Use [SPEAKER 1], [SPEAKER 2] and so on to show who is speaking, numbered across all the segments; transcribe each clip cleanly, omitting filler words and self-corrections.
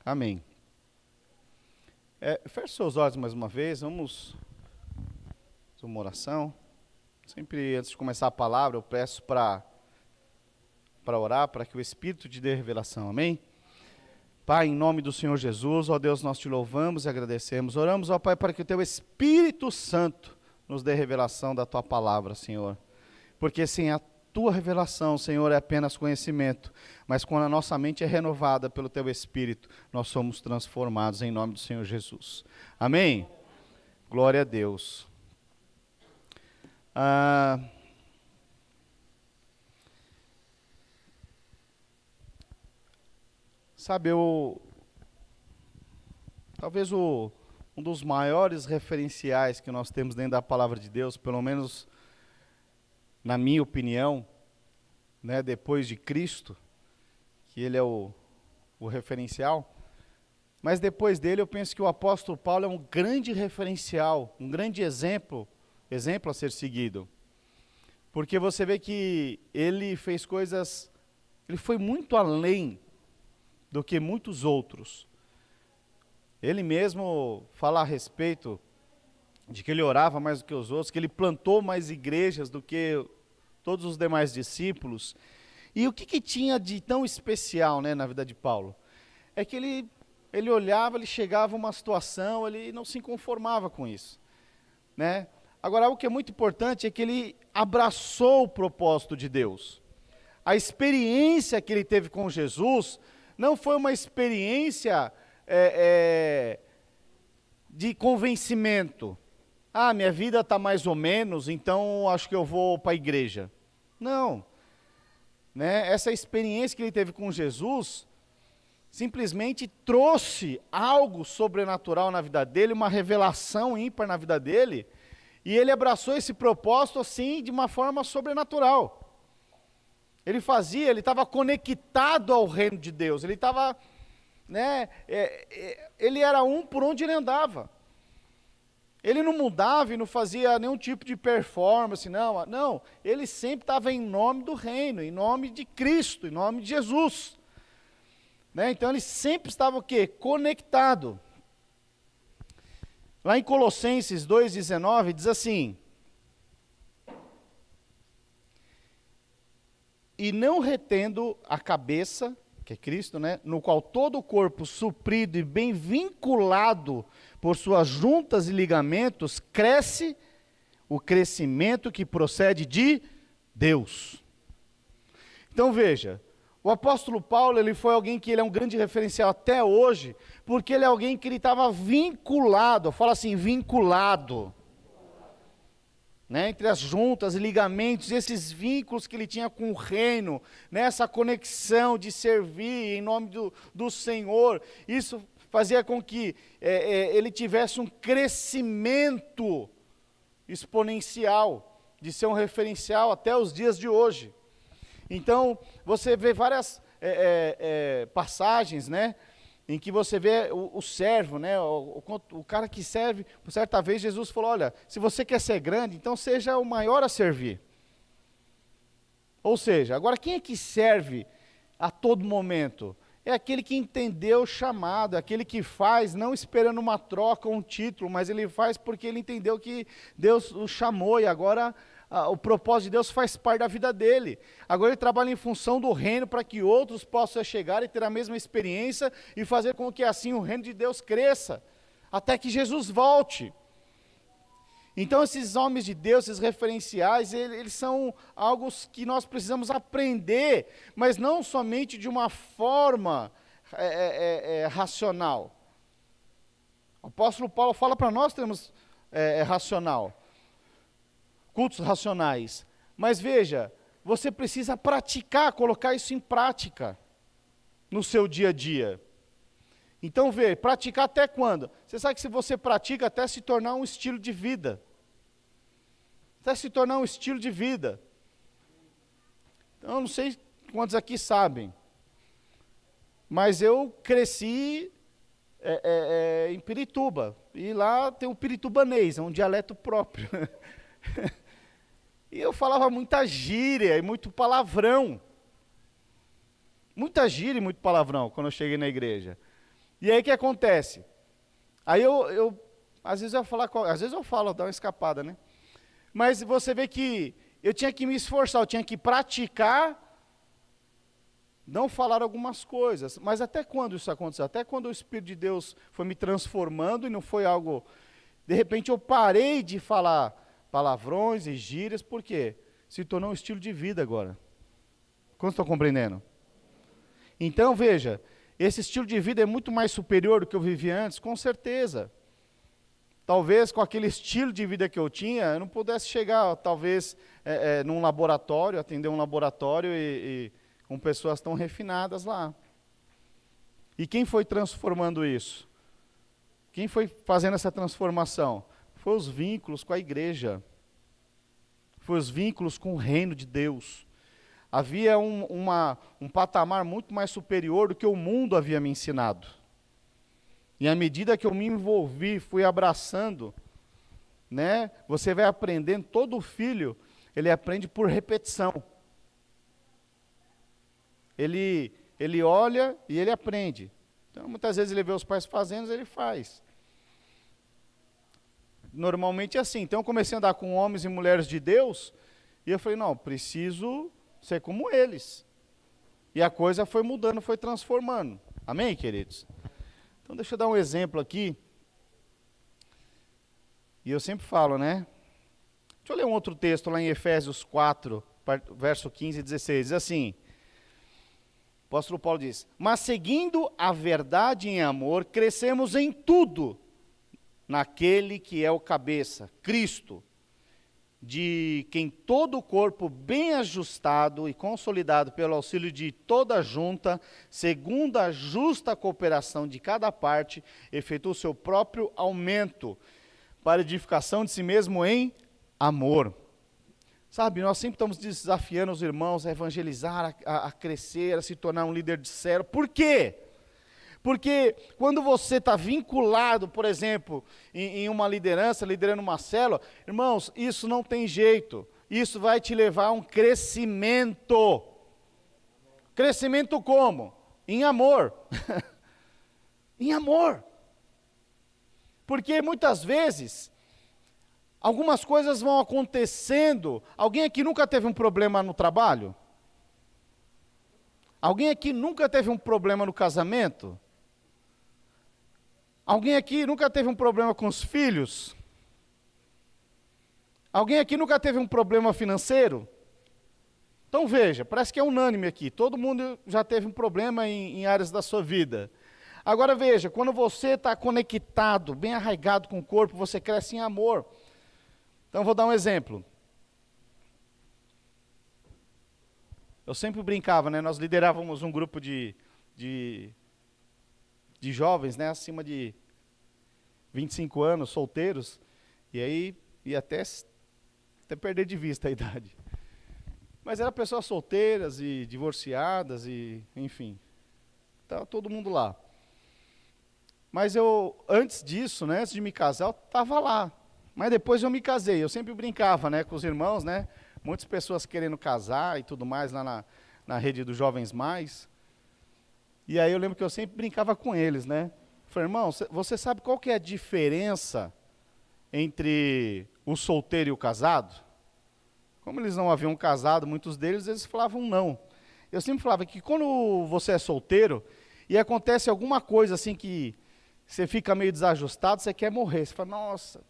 [SPEAKER 1] Amém. Feche seus olhos mais uma vez, vamos fazer uma oração. Sempre antes de começar a palavra, eu peço para orar, para que o Espírito te dê revelação, amém? Pai, em nome do Senhor Jesus, ó Deus, nós te louvamos e agradecemos. Oramos, ó Pai, para que o teu Espírito Santo nos dê revelação da tua palavra, Senhor. Porque sem a tua revelação, Senhor, é apenas conhecimento, mas quando a nossa mente é renovada pelo teu Espírito, nós somos transformados em nome do Senhor Jesus. Amém? Glória a Deus. Sabe, talvez um dos maiores referenciais que nós temos dentro da palavra de Deus, pelo menos na minha opinião, né, depois de Cristo, que ele é o referencial, mas depois dele eu penso que o apóstolo Paulo é um grande referencial, um grande exemplo a ser seguido, porque você vê que ele fez coisas, ele foi muito além do que muitos outros. Ele mesmo fala a respeito de que ele orava mais do que os outros, que ele plantou mais igrejas do que todos os demais discípulos. E o que tinha de tão especial, né, na vida de Paulo? É que ele olhava, ele chegava a uma situação, ele não se conformava com isso, né? Agora, algo que é muito importante é que ele abraçou o propósito de Deus. A experiência que ele teve com Jesus não foi uma experiência de convencimento. Ah, minha vida está mais ou menos, então acho que eu vou para a igreja. Não. Né? Essa experiência que ele teve com Jesus simplesmente trouxe algo sobrenatural na vida dele, uma revelação ímpar na vida dele, e ele abraçou esse propósito assim de uma forma sobrenatural. Ele estava conectado ao reino de Deus, ele estava, né, ele era um por onde ele andava. Ele não mudava e não fazia nenhum tipo de performance, não, ele sempre estava em nome do reino, em nome de Cristo, em nome de Jesus. Né? Então ele sempre estava o quê? Conectado. Lá em Colossenses 2,19 diz assim: e não retendo a cabeça, que é Cristo, né, no qual todo o corpo suprido e bem vinculado por suas juntas e ligamentos, cresce o crescimento que procede de Deus. Então veja, o apóstolo Paulo, ele foi alguém que ele é um grande referencial até hoje, porque ele é alguém que ele estava vinculado, fala assim, vinculado, né, entre as juntas e ligamentos, esses vínculos que ele tinha com o reino, nessa conexão de servir em nome do Senhor, isso fazia com que ele tivesse um crescimento exponencial, de ser um referencial até os dias de hoje. Então, você vê várias passagens, né, em que você vê o servo, né, o cara que serve. Por certa vez Jesus falou, olha, se você quer ser grande, então seja o maior a servir. Ou seja, agora quem é que serve a todo momento? É aquele que entendeu o chamado, é aquele que faz não esperando uma troca ou um título, mas ele faz porque ele entendeu que Deus o chamou e agora o propósito de Deus faz parte da vida dele. Agora ele trabalha em função do reino para que outros possam chegar e ter a mesma experiência e fazer com que assim o reino de Deus cresça, até que Jesus volte. Então esses homens de Deus, esses referenciais, eles são algo que nós precisamos aprender, mas não somente de uma forma racional. O apóstolo Paulo fala para nós termos racional, cultos racionais, mas veja, você precisa praticar, colocar isso em prática no seu dia a dia. Então praticar até quando? Você sabe que se você pratica até se tornar um estilo de vida. Até se tornar um estilo de vida. Então, eu não sei quantos aqui sabem, mas eu cresci em Pirituba, e lá tem o piritubanês, é um dialeto próprio. E eu falava muita gíria e muito palavrão. Muita gíria e muito palavrão quando eu cheguei na igreja. E aí o que acontece? Aí às vezes eu falo, às vezes eu falo, dá uma escapada, né? Mas você vê que eu tinha que me esforçar, eu tinha que praticar, não falar algumas coisas. Mas até quando isso aconteceu? Até quando o Espírito de Deus foi me transformando e não foi algo... De repente eu parei de falar palavrões e gírias, por quê? Se tornou um estilo de vida agora. Quantos estão compreendendo? Então, veja, esse estilo de vida é muito mais superior do que eu vivia antes, com certeza. Talvez com aquele estilo de vida que eu tinha, eu não pudesse chegar, talvez, num laboratório, atender um laboratório e com pessoas tão refinadas lá. E quem foi transformando isso? Quem foi fazendo essa transformação? Foi os vínculos com a igreja. Foi os vínculos com o reino de Deus. Havia um patamar muito mais superior do que o mundo havia me ensinado. E à medida que eu me envolvi, fui abraçando, né? Você vai aprendendo, todo filho, ele aprende por repetição. Ele olha e ele aprende. Então, muitas vezes ele vê os pais fazendo, ele faz. Normalmente é assim. Então, eu comecei a andar com homens e mulheres de Deus, e eu falei, não, preciso ser como eles. E a coisa foi mudando, foi transformando. Amém, queridos? Então, deixa eu dar um exemplo aqui. E eu sempre falo, né? Deixa eu ler um outro texto lá em Efésios 4, verso 15 e 16. Diz assim, o apóstolo Paulo diz, mas seguindo a verdade em amor, crescemos em tudo, naquele que é o cabeça, Cristo, de quem todo o corpo bem ajustado e consolidado pelo auxílio de toda a junta, segundo a justa cooperação de cada parte, efetua o seu próprio aumento, para edificação de si mesmo em amor. Sabe, nós sempre estamos desafiando os irmãos a evangelizar, a crescer, a se tornar um líder de célula. Por quê? Porque quando você está vinculado, por exemplo, em uma liderança, liderando uma célula, irmãos, isso não tem jeito. Isso vai te levar a um crescimento. Crescimento como? Em amor. Em amor. Porque muitas vezes, algumas coisas vão acontecendo. Alguém aqui nunca teve um problema no trabalho? Alguém aqui nunca teve um problema no casamento? Alguém aqui nunca teve um problema com os filhos? Alguém aqui nunca teve um problema financeiro? Então veja, parece que é unânime aqui. Todo mundo já teve um problema em áreas da sua vida. Agora veja, quando você está conectado, bem arraigado com o corpo, você cresce em amor. Então, vou dar um exemplo. Eu sempre brincava, né? Nós liderávamos um grupo de jovens, né? Acima de 25 anos, solteiros. E aí, ia até perder de vista a idade. Mas eram pessoas solteiras e divorciadas, e enfim. Estava todo mundo lá. Mas antes disso, né? Antes de me casar, eu estava lá. Mas depois eu me casei, eu sempre brincava, né, com os irmãos, né, muitas pessoas querendo casar e tudo mais lá na rede dos Jovens Mais. E aí eu lembro que eu sempre brincava com eles, né. Falei, irmão, você sabe qual que é a diferença entre o solteiro e o casado? Como eles não haviam casado, muitos deles, eles falavam não. Eu sempre falava que quando você é solteiro e acontece alguma coisa assim que você fica meio desajustado, você quer morrer. Você fala, nossa,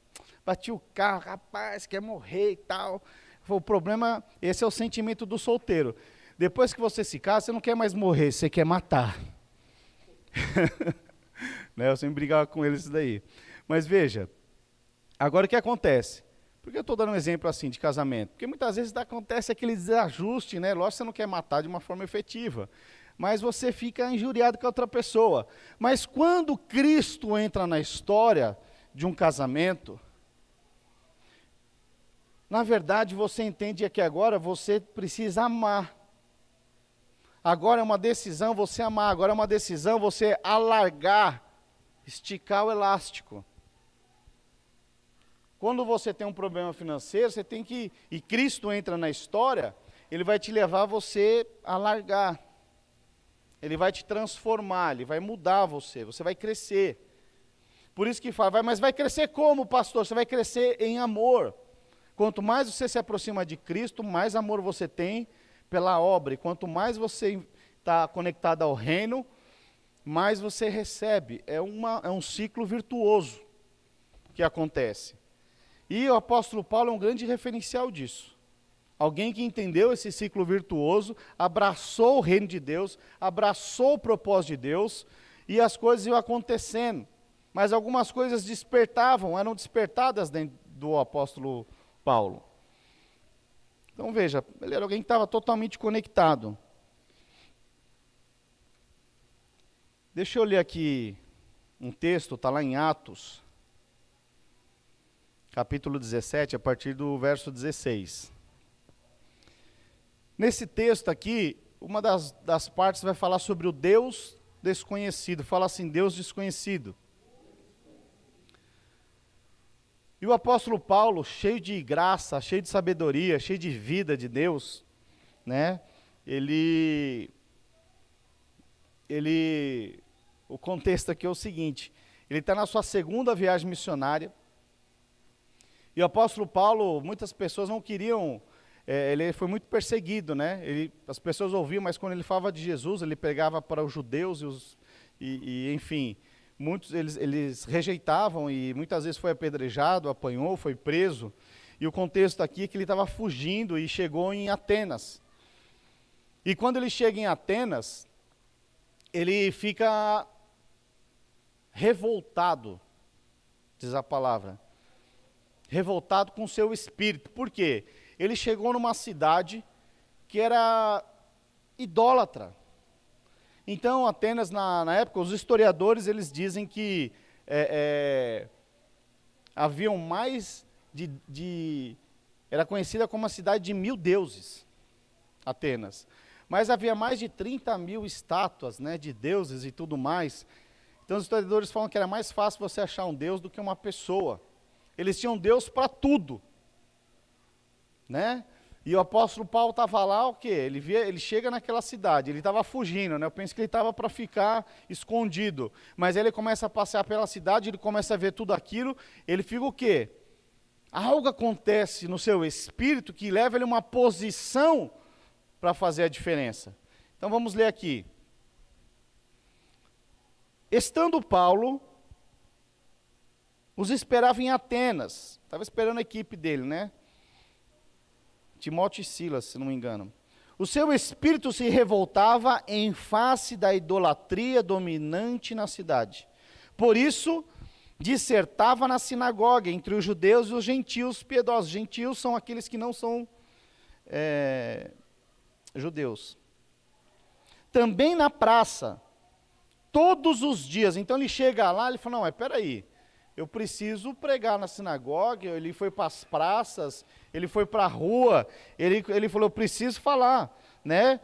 [SPEAKER 1] bati o carro, rapaz, quer morrer e tal. O problema, esse é o sentimento do solteiro. Depois que você se casa, você não quer mais morrer, você quer matar. Né, eu sempre brigava com eles isso daí. Mas veja, agora o que acontece? Por que eu estou dando um exemplo assim de casamento? Porque muitas vezes acontece aquele desajuste, né? Lógico que você não quer matar de uma forma efetiva, mas você fica injuriado com a outra pessoa. Mas quando Cristo entra na história de um casamento, na verdade, você entende que agora você precisa amar. Agora é uma decisão você amar, agora é uma decisão você alargar, esticar o elástico. Quando você tem um problema financeiro, você tem que, e Cristo entra na história, ele vai te levar a você a alargar. Ele vai te transformar, ele vai mudar você, você vai crescer. Por isso que fala, mas vai crescer como, pastor? Você vai crescer em amor. Quanto mais você se aproxima de Cristo, mais amor você tem pela obra. E quanto mais você está conectado ao reino, mais você recebe. É um ciclo virtuoso que acontece. E o apóstolo Paulo é um grande referencial disso. Alguém que entendeu esse ciclo virtuoso, abraçou o reino de Deus, abraçou o propósito de Deus, e as coisas iam acontecendo. Mas algumas coisas eram despertadas dentro do apóstolo Paulo. Então veja, ele era alguém que estava totalmente conectado. Deixa eu ler aqui um texto, está lá em Atos, capítulo 17, a partir do verso 16. Nesse texto aqui, uma das partes vai falar sobre o Deus desconhecido, fala assim, Deus desconhecido. E o apóstolo Paulo, cheio de graça, cheio de sabedoria, cheio de vida de Deus, né? O contexto aqui é o seguinte, ele está na sua segunda viagem missionária, e o apóstolo Paulo, muitas pessoas não queriam, ele foi muito perseguido, né? As pessoas ouviam, mas quando ele falava de Jesus, ele pregava para os judeus enfim, muitos eles rejeitavam e muitas vezes foi apedrejado, apanhou, foi preso. E o contexto aqui é que ele estava fugindo e chegou em Atenas. E quando ele chega em Atenas, ele fica revoltado, diz a palavra. Revoltado com o seu espírito. Por quê? Ele chegou numa cidade que era idólatra. Então, Atenas, na época, os historiadores, eles dizem que haviam mais era conhecida como uma cidade de 1000 deuses, Atenas. Mas havia mais de 30.000 estátuas, né, de deuses e tudo mais. Então, os historiadores falam que era mais fácil você achar um deus do que uma pessoa. Eles tinham Deus para tudo, né? E o apóstolo Paulo estava lá, o quê? Ele chega naquela cidade, ele estava fugindo, né? Eu penso que ele estava para ficar escondido. Mas aí ele começa a passear pela cidade, ele começa a ver tudo aquilo, ele fica o quê? Algo acontece no seu espírito que leva ele a uma posição para fazer a diferença. Então vamos ler aqui. Estando Paulo, os esperava em Atenas. Estava esperando a equipe dele, né? Timóteo e Silas, se não me engano. O seu espírito se revoltava em face da idolatria dominante na cidade. Por isso, dissertava na sinagoga entre os judeus e os gentios piedosos. Gentios são aqueles que não são judeus. Também na praça, todos os dias. Então ele chega lá, ele fala, não, mas peraí, eu preciso pregar na sinagoga. Ele foi para as praças, ele foi para a rua, ele falou, eu preciso falar, né,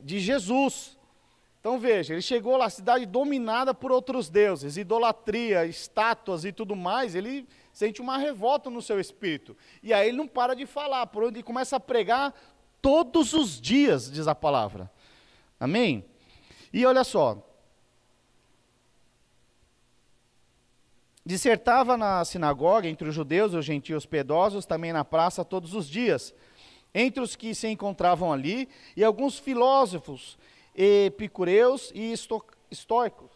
[SPEAKER 1] de Jesus. Então veja, ele chegou lá, a cidade dominada por outros deuses, idolatria, estátuas e tudo mais, ele sente uma revolta no seu espírito. E aí ele não para de falar, por onde ele começa a pregar todos os dias, diz a palavra. Amém? E olha só, dissertava na sinagoga entre os judeus e os gentios piedosos, também na praça todos os dias, entre os que se encontravam ali, e alguns filósofos, epicureus e estoicos,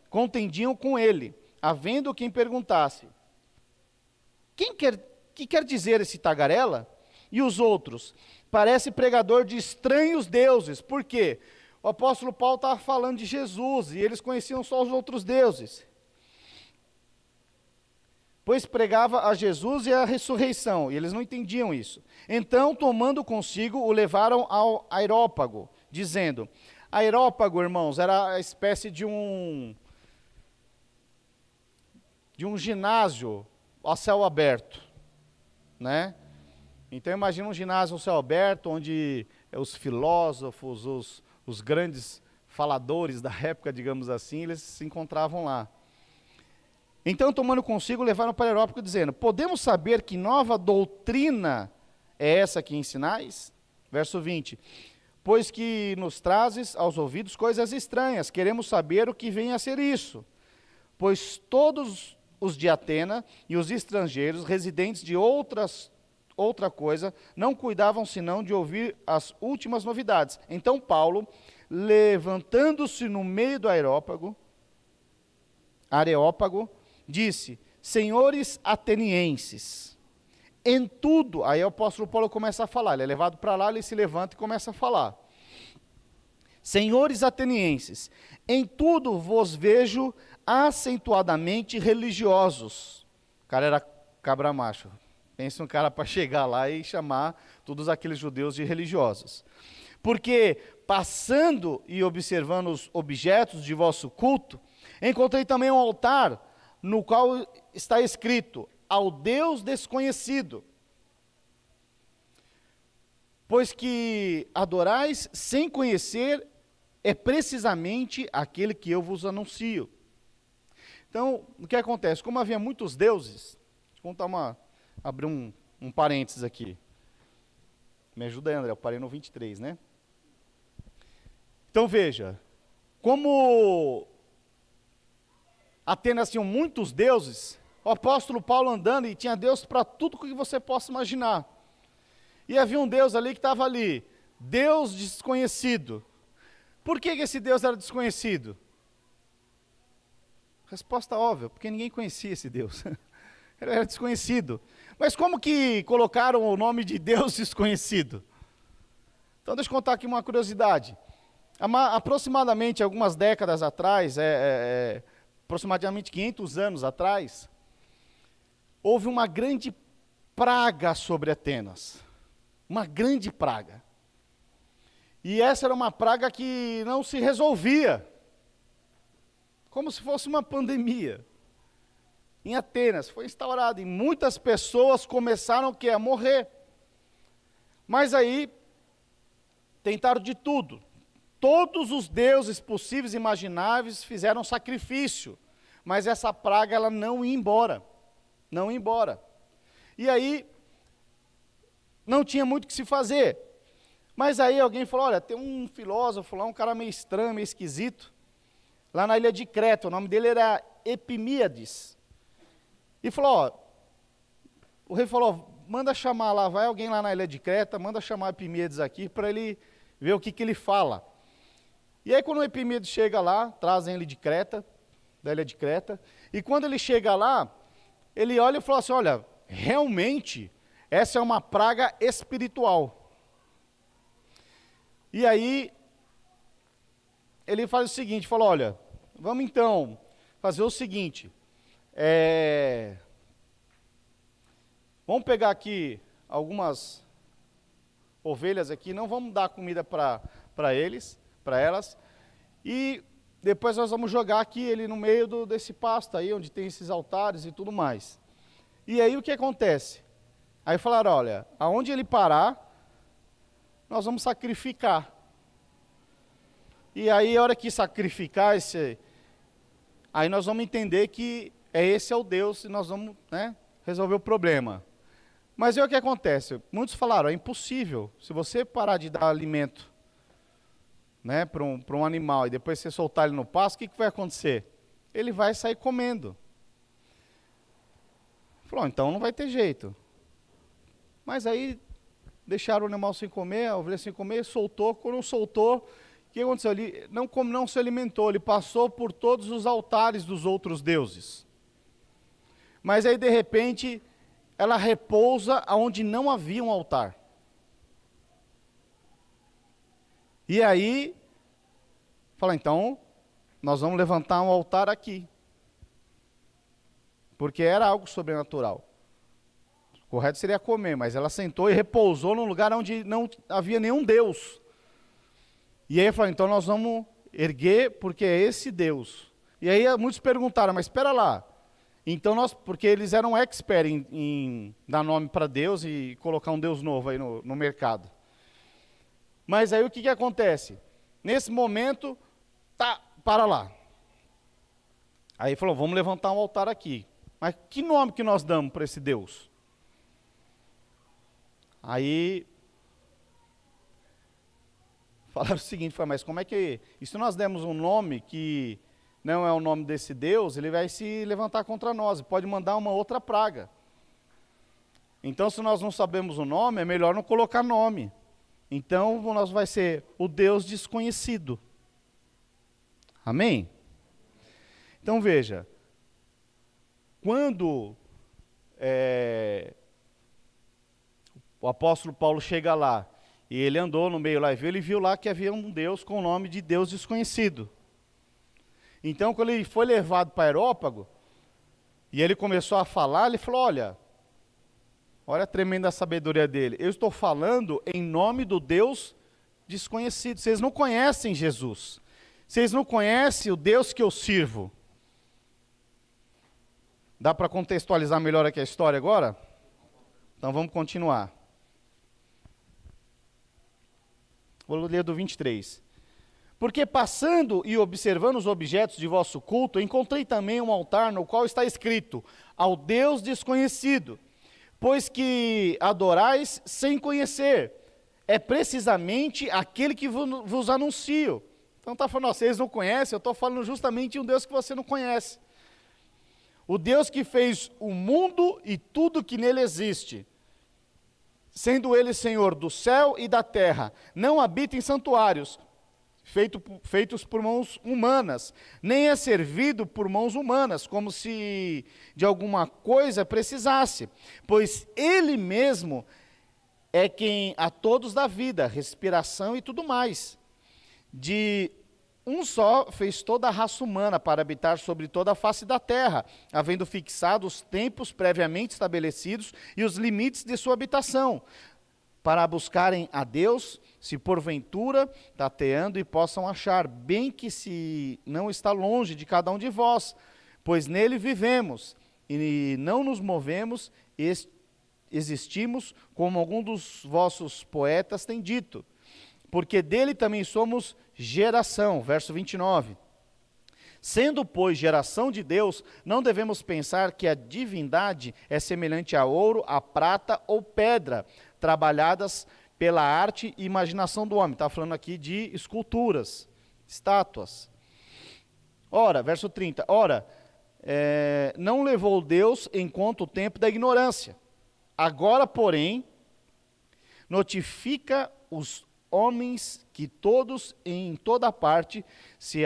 [SPEAKER 1] contendiam com ele, havendo quem perguntasse, que quer dizer esse tagarela? E os outros, parece pregador de estranhos deuses. Por quê? O apóstolo Paulo estava falando de Jesus, e eles conheciam só os outros deuses. Pois pregava a Jesus e a ressurreição, e eles não entendiam isso. Então, tomando consigo, o levaram ao Areópago, dizendo, Areópago, irmãos, era a espécie de um ginásio a céu aberto, né? Então, imagina um ginásio ao céu aberto, onde os filósofos, os grandes faladores da época, digamos assim, eles se encontravam lá. Então, tomando consigo, levaram para o Areópago, dizendo, podemos saber que nova doutrina é essa que ensinais? Verso 20. pois que nos trazes aos ouvidos coisas estranhas. Queremos saber o que vem a ser isso. Pois todos os de Atena e os estrangeiros, residentes de outra coisa, não cuidavam senão de ouvir as últimas novidades. Então Paulo, levantando-se no meio do Areópago, disse: senhores atenienses, em tudo, aí o apóstolo Paulo começa a falar, ele é levado para lá, ele se levanta e começa a falar. Senhores atenienses, em tudo vos vejo acentuadamente religiosos. O cara era cabra macho. Pensa um cara para chegar lá e chamar todos aqueles judeus de religiosos. Porque, passando e observando os objetos de vosso culto, encontrei também um altar, no qual está escrito: ao Deus desconhecido. Pois que adorais sem conhecer, é precisamente aquele que eu vos anuncio. Então, o que acontece? Como havia muitos deuses, vamos abrir um parênteses aqui. Me ajuda aí, André, eu parei no 23, né? Então veja, como Atenas tinham muitos deuses, o apóstolo Paulo andando e tinha Deus para tudo que você possa imaginar. E havia um Deus ali que estava ali, Deus desconhecido. Por que esse Deus era desconhecido? Resposta óbvia, porque ninguém conhecia esse Deus. Ele era desconhecido. Mas como que colocaram o nome de Deus desconhecido? Então deixa eu contar aqui uma curiosidade. Aproximadamente algumas décadas atrás, aproximadamente 500 anos atrás, houve uma grande praga sobre Atenas. Uma grande praga. E essa era uma praga que não se resolvia. Como se fosse uma pandemia. Em Atenas, foi instaurado, e muitas pessoas começaram a morrer. Mas aí, tentaram de tudo. Todos os deuses possíveis e imagináveis fizeram sacrifício. Mas essa praga, ela não ia embora. Não ia embora. E aí, não tinha muito o que se fazer. Mas aí alguém falou, olha, tem um filósofo lá, um cara meio estranho, meio esquisito, lá na ilha de Creta, o nome dele era Epimíades. E falou, ó, o rei falou, manda chamar lá, vai alguém lá na ilha de Creta, manda chamar Epimíades aqui para ele ver o que ele fala. E aí quando o Epimíades chega lá, trazem ele de Creta, da ilha de Creta, e quando ele chega lá, ele olha e fala assim, olha, realmente, essa é uma praga espiritual. E aí, ele faz o seguinte, falou, olha, vamos então fazer o seguinte, vamos pegar aqui algumas ovelhas aqui, não vamos dar comida para elas, e depois nós vamos jogar aqui ele no meio desse pasto aí, onde tem esses altares e tudo mais. E aí o que acontece? Aí falaram, olha, aonde ele parar, nós vamos sacrificar. E aí, a hora que sacrificar, aí nós vamos entender que esse é o Deus e nós vamos, resolver o problema. Mas aí o que acontece? Muitos falaram, é impossível. Se você parar de dar alimento para um animal e depois você soltar ele no pasto, o que vai acontecer? Ele vai sair comendo. Falou, então não vai ter jeito. Mas aí deixaram o animal sem comer, a ovelha sem comer, soltou. Quando soltou, o que aconteceu? Ele não se alimentou, ele passou por todos os altares dos outros deuses. Mas aí, de repente, ela repousa onde não havia um altar. E aí, fala, então, nós vamos levantar um altar aqui. Porque era algo sobrenatural. O correto seria comer, mas ela sentou e repousou num lugar onde não havia nenhum Deus. E aí falou, então nós vamos erguer, porque é esse Deus. E aí muitos perguntaram, mas espera lá. Então porque eles eram expert em dar nome para Deus e colocar um Deus novo aí no mercado. Mas aí o que acontece? Nesse momento, para lá. Aí falou, vamos levantar um altar aqui. Mas que nome que nós damos para esse Deus? Aí falaram o seguinte, mas como é que, e se nós demos um nome que não é o nome desse Deus, ele vai se levantar contra nós, e pode mandar uma outra praga. Então, se nós não sabemos o nome, é melhor não colocar nome. Então, nós vai ser o Deus desconhecido. Amém? Então, veja, quando o apóstolo Paulo chega lá, e ele andou no meio lá e viu, ele viu lá que havia um Deus com o nome de Deus desconhecido. Então, quando ele foi levado para Areópago, e ele começou a falar, ele falou, olha a tremenda sabedoria dele, eu estou falando em nome do Deus desconhecido, vocês não conhecem Jesus, vocês não conhecem o Deus que eu sirvo. Dá para contextualizar melhor aqui a história agora? Então vamos continuar. Vou ler do 23. Porque passando e observando os objetos de vosso culto, encontrei também um altar no qual está escrito, ao Deus desconhecido, pois que adorais sem conhecer, é precisamente aquele que vos anuncio. Então está falando, vocês não conhecem, eu estou falando justamente de um Deus que você não conhece. O Deus que fez o mundo e tudo que nele existe, sendo ele Senhor do céu e da terra, não habita em santuários, feitos por mãos humanas, nem é servido por mãos humanas, como se de alguma coisa precisasse, pois ele mesmo é quem a todos dá vida, respiração e tudo mais. De um só fez toda a raça humana para habitar sobre toda a face da terra, havendo fixado os tempos previamente estabelecidos e os limites de sua habitação, para buscarem a Deus, se porventura tateando e possam achar, bem que se não está longe de cada um de vós, pois nele vivemos e não nos movemos e existimos, como algum dos vossos poetas tem dito, porque dele também somos geração, verso 29. Sendo, pois, geração de Deus, não devemos pensar que a divindade é semelhante a ouro, a prata ou pedra, trabalhadas pela arte e imaginação do homem. Está falando aqui de esculturas, estátuas. Ora, verso 30, não levou Deus em conta o tempo da ignorância. Agora, porém, notifica os homens que todos em toda parte se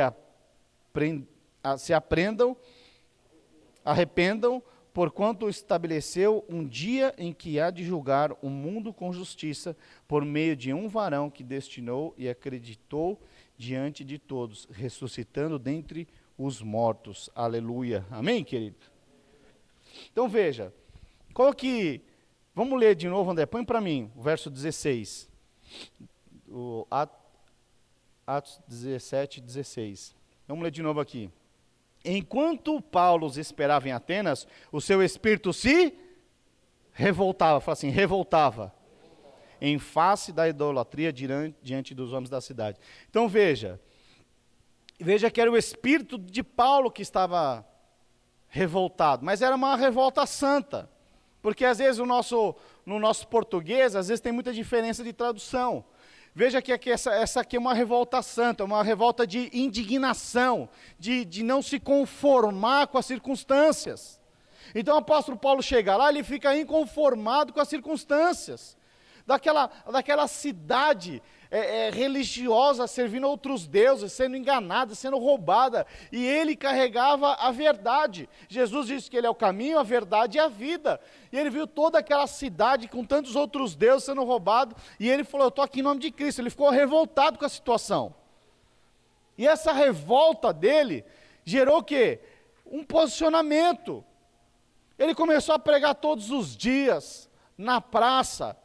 [SPEAKER 1] arrependam, porquanto estabeleceu um dia em que há de julgar o mundo com justiça, por meio de um varão que destinou e acreditou diante de todos, ressuscitando dentre os mortos. Aleluia. Amém, querido? Então veja, vamos ler de novo, André, põe para mim o verso 16. Atos 17, 16. Vamos ler de novo aqui. Enquanto Paulo os esperava em Atenas, o seu espírito se revoltava, fala assim, revoltava, em face da idolatria diante dos homens da cidade. Então veja que era o espírito de Paulo que estava revoltado, mas era uma revolta santa, porque às vezes no nosso português, às vezes tem muita diferença de tradução. Veja que essa aqui é uma revolta santa, uma revolta de indignação, de não se conformar com as circunstâncias. Então o apóstolo Paulo chega lá, ele fica inconformado com as circunstâncias, daquela cidade religiosa, servindo outros deuses, sendo enganada, sendo roubada, e ele carregava a verdade. Jesus disse que ele é o caminho, a verdade e a vida, e ele viu toda aquela cidade com tantos outros deuses sendo roubado, e ele falou, eu estou aqui em nome de Cristo. Ele ficou revoltado com a situação, e essa revolta dele gerou o quê? Um posicionamento. Ele começou a pregar todos os dias, na praça,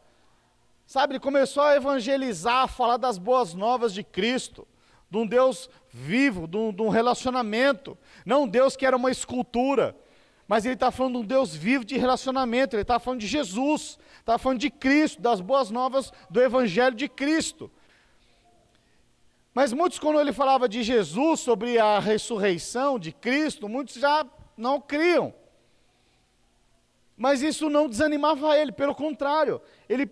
[SPEAKER 1] sabe, ele começou a evangelizar, a falar das boas novas de Cristo, de um Deus vivo, de um relacionamento, não um Deus que era uma escultura, mas ele está falando de um Deus vivo de relacionamento, ele está falando de Jesus, está falando de Cristo, das boas novas do Evangelho de Cristo. Mas muitos, quando ele falava de Jesus, sobre a ressurreição de Cristo, muitos já não criam. Mas isso não desanimava ele, pelo contrário, ele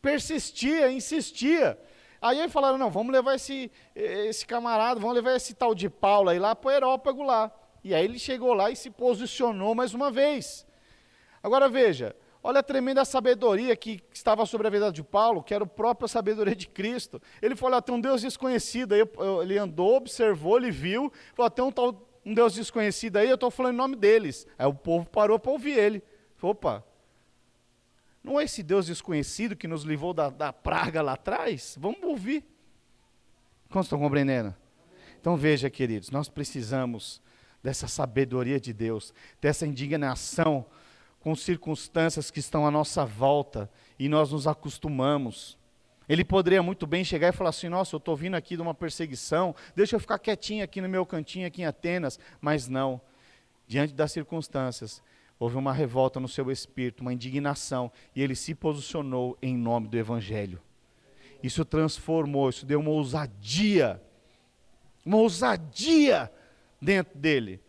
[SPEAKER 1] persistia, insistia. Aí falaram, não, vamos levar esse camarada, vamos levar esse tal de Paulo aí lá para o Areópago lá. E aí ele chegou lá e se posicionou mais uma vez. Agora veja, olha a tremenda sabedoria que estava sobre a vida de Paulo, que era a própria sabedoria de Cristo. Ele falou, tem um Deus desconhecido aí, ele andou, observou, ele viu, falou, tem um Deus desconhecido aí, eu estou falando em nome deles. Aí o povo parou para ouvir ele. Falou, opa, não é esse Deus desconhecido que nos livrou da praga lá atrás? Vamos ouvir. Como estão compreendendo? Então veja, queridos, nós precisamos dessa sabedoria de Deus, dessa indignação com circunstâncias que estão à nossa volta, e nós nos acostumamos. Ele poderia muito bem chegar e falar assim, nossa, eu estou vindo aqui de uma perseguição, deixa eu ficar quietinho aqui no meu cantinho, aqui em Atenas, mas não. Diante das circunstâncias, houve uma revolta no seu espírito, uma indignação, e ele se posicionou em nome do Evangelho. Isso transformou, isso deu uma ousadia dentro dele.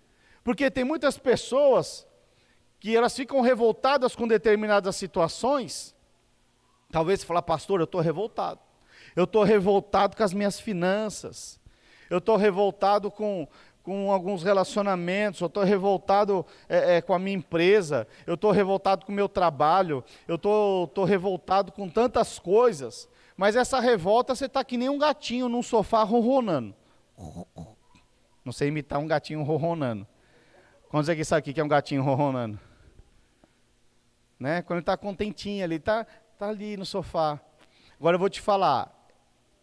[SPEAKER 1] Porque tem muitas pessoas que elas ficam revoltadas com determinadas situações. Talvez você fale, pastor, eu estou revoltado. Eu estou revoltado com as minhas finanças. Eu estou revoltado com alguns relacionamentos. Eu estou revoltado com a minha empresa. Eu estou revoltado com o meu trabalho. Eu estou revoltado com tantas coisas. Mas essa revolta, você está que nem um gatinho num sofá ronronando. Não sei imitar um gatinho ronronando. Quantos aqui sabem o que é um gatinho ronronando? Né? Quando ele está contentinho ali, está ali no sofá. Agora eu vou te falar,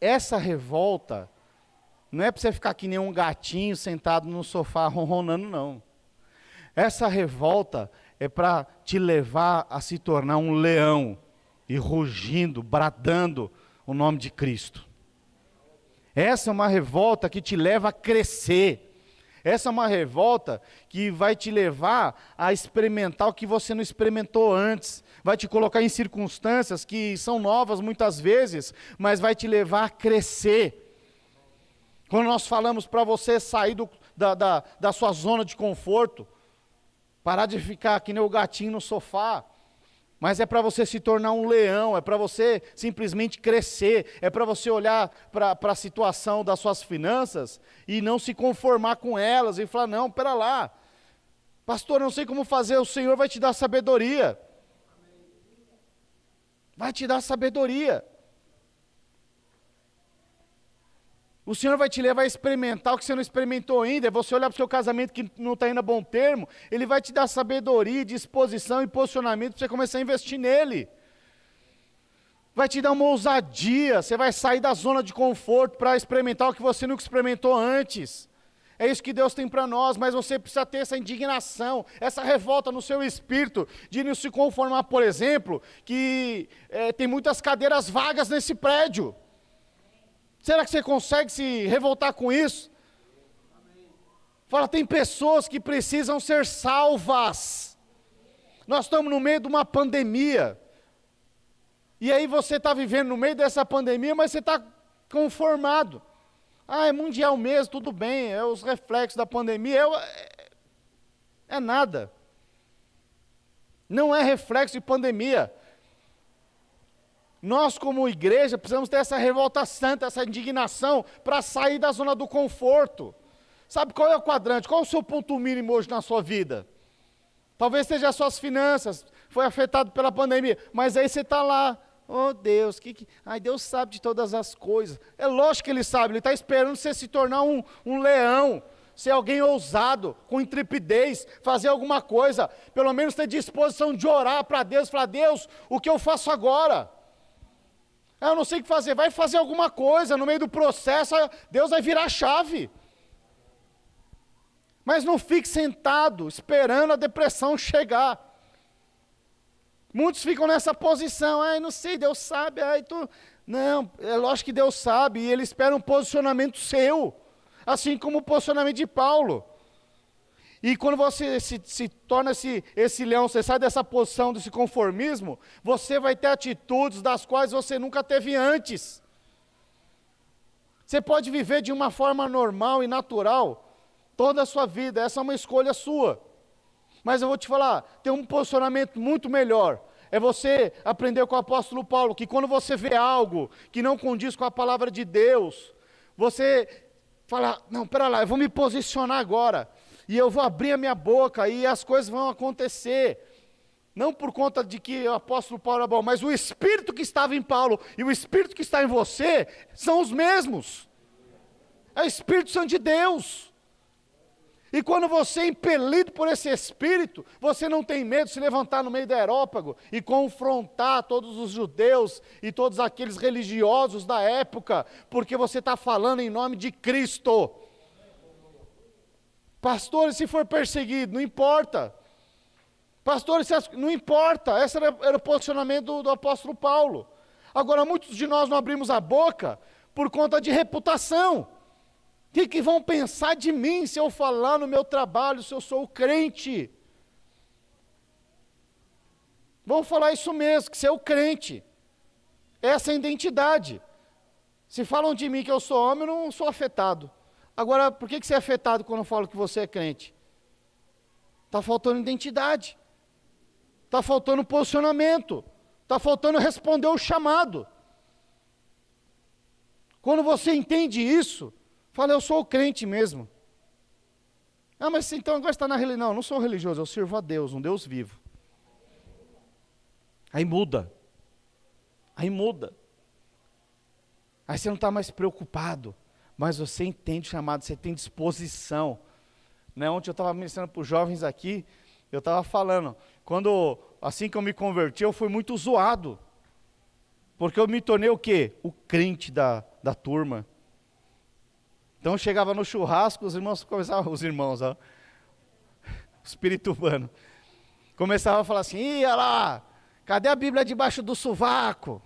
[SPEAKER 1] essa revolta não é para você ficar que nem um gatinho sentado no sofá ronronando, não. Essa revolta é para te levar a se tornar um leão, e rugindo, bradando o nome de Cristo. Essa é uma revolta que te leva a crescer. Essa é uma revolta que vai te levar a experimentar o que você não experimentou antes. Vai te colocar em circunstâncias que são novas muitas vezes, mas vai te levar a crescer. Quando nós falamos para você sair da sua zona de conforto, parar de ficar que nem o gatinho no sofá, mas é para você se tornar um leão, é para você simplesmente crescer, é para você olhar para a situação das suas finanças e não se conformar com elas e falar, não, pera lá, pastor, não sei como fazer, o Senhor vai te dar sabedoria. Vai te dar sabedoria. O Senhor vai te levar a experimentar o que você não experimentou ainda, é você olhar para o seu casamento que não está indo a bom termo, Ele vai te dar sabedoria, disposição e posicionamento para você começar a investir nele. Vai te dar uma ousadia, você vai sair da zona de conforto para experimentar o que você nunca experimentou antes. É isso que Deus tem para nós, mas você precisa ter essa indignação, essa revolta no seu espírito, de não se conformar, por exemplo, que tem muitas cadeiras vagas nesse prédio. Será que você consegue se revoltar com isso? Fala, tem pessoas que precisam ser salvas. Nós estamos no meio de uma pandemia. E aí você está vivendo no meio dessa pandemia, mas você está conformado. Ah, é mundial mesmo, tudo bem, é os reflexos da pandemia, é nada. Não é reflexo de pandemia. Nós, como igreja, precisamos ter essa revolta santa, essa indignação, para sair da zona do conforto. Sabe qual é o quadrante? Qual é o seu ponto mínimo hoje na sua vida? Talvez seja as suas finanças, foi afetado pela pandemia, mas aí você está lá, oh Deus, ai, Deus sabe de todas as coisas. É lógico que Ele sabe, Ele está esperando você se tornar um leão, ser alguém ousado, com intrepidez, fazer alguma coisa, pelo menos ter disposição de orar para Deus, falar, Deus, o que eu faço agora? Eu não sei o que fazer, vai fazer alguma coisa, no meio do processo, Deus vai virar a chave. Mas não fique sentado, esperando a depressão chegar. Muitos ficam nessa posição, não sei, Deus sabe, Não, é lógico que Deus sabe, e Ele espera um posicionamento seu, assim como o posicionamento de Paulo. E quando você se torna esse leão, você sai dessa posição, desse conformismo, você vai ter atitudes das quais você nunca teve antes. Você pode viver de uma forma normal e natural toda a sua vida, essa é uma escolha sua. Mas eu vou te falar, tem um posicionamento muito melhor, é você aprender com o apóstolo Paulo, que quando você vê algo que não condiz com a palavra de Deus, você fala, não, pera lá, eu vou me posicionar agora, e eu vou abrir a minha boca, e as coisas vão acontecer. Não por conta de que o apóstolo Paulo é bom, mas o Espírito que estava em Paulo e o Espírito que está em você são os mesmos. É o Espírito Santo de Deus. E quando você é impelido por esse Espírito, você não tem medo de se levantar no meio do aerópago e confrontar todos os judeus e todos aqueles religiosos da época, porque você está falando em nome de Cristo. Pastor, se for perseguido, não importa. Pastor, não importa. Esse era o posicionamento do apóstolo Paulo. Agora, muitos de nós não abrimos a boca por conta de reputação. O que vão pensar de mim se eu falar no meu trabalho, se eu sou crente? Vão falar isso mesmo, que você é o crente. Essa é a identidade. Se falam de mim que eu sou homem, eu não sou afetado. Agora, por que você é afetado quando eu falo que você é crente? Está faltando identidade. Está faltando posicionamento. Está faltando responder o chamado. Quando você entende isso, fala, eu sou o crente mesmo. Ah, mas então agora está na religião. Não, eu não sou religioso, eu sirvo a Deus, um Deus vivo. Aí muda. Aí muda. Aí você não está mais preocupado, mas você entende o chamado, você tem disposição. Né? Ontem eu estava ministrando para os jovens aqui, eu estava falando, assim que eu me converti, eu fui muito zoado. Porque eu me tornei o quê? O crente da turma. Então eu chegava no churrasco, os irmãos, ó, o espírito humano, começava a falar assim, ia lá, cadê a Bíblia debaixo do sovaco?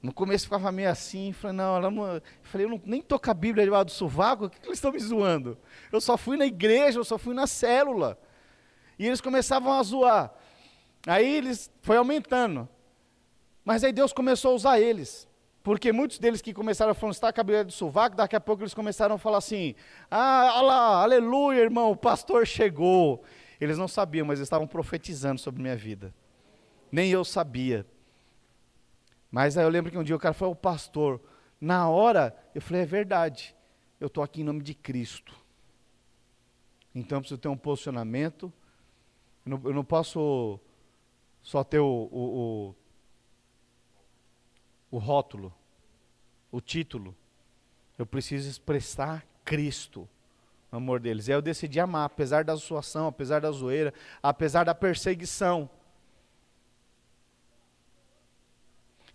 [SPEAKER 1] No começo ficava meio assim, falei, eu nem tô com a Bíblia debaixo do sovaco, o que eles estão me zoando? Eu só fui na igreja, eu só fui na célula. E eles começavam a zoar. Aí foi aumentando. Mas aí Deus começou a usar eles. Porque muitos deles que começaram a falar, está com a Bíblia do sovaco, daqui a pouco eles começaram a falar assim, olha lá, aleluia, irmão, o pastor chegou. Eles não sabiam, mas eles estavam profetizando sobre minha vida. Nem eu sabia. Mas aí eu lembro que um dia o cara falou, o pastor, na hora, eu falei, é verdade, eu estou aqui em nome de Cristo. Então eu preciso ter um posicionamento, eu não posso só ter o rótulo, o título. Eu preciso expressar Cristo, o amor deles. E aí eu decidi amar, apesar da zoação, apesar da zoeira, apesar da perseguição.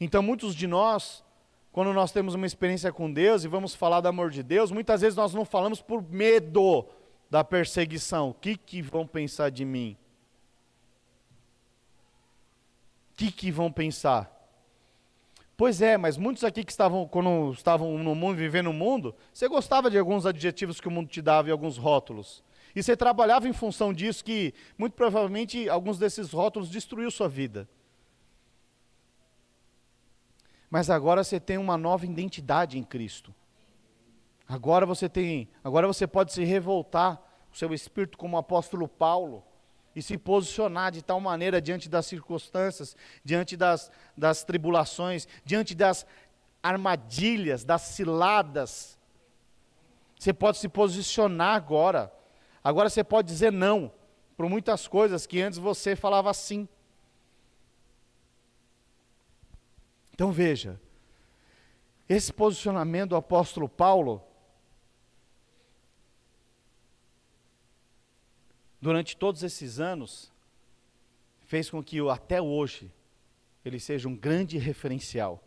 [SPEAKER 1] Então muitos de nós, quando nós temos uma experiência com Deus e vamos falar do amor de Deus, muitas vezes nós não falamos por medo da perseguição. O que vão pensar de mim? O que vão pensar? Pois é, mas muitos aqui que quando estavam no mundo, vivendo no mundo, você gostava de alguns adjetivos que o mundo te dava e alguns rótulos. E você trabalhava em função disso, que muito provavelmente alguns desses rótulos destruiu sua vida. Mas agora você tem uma nova identidade em Cristo. Agora você pode se revoltar, o seu espírito como o apóstolo Paulo, e se posicionar de tal maneira diante das circunstâncias, diante das tribulações, diante das armadilhas, das ciladas. Você pode se posicionar agora. Agora você pode dizer não por muitas coisas que antes você falava sim. Então veja, esse posicionamento do apóstolo Paulo, durante todos esses anos, fez com que até hoje ele seja um grande referencial.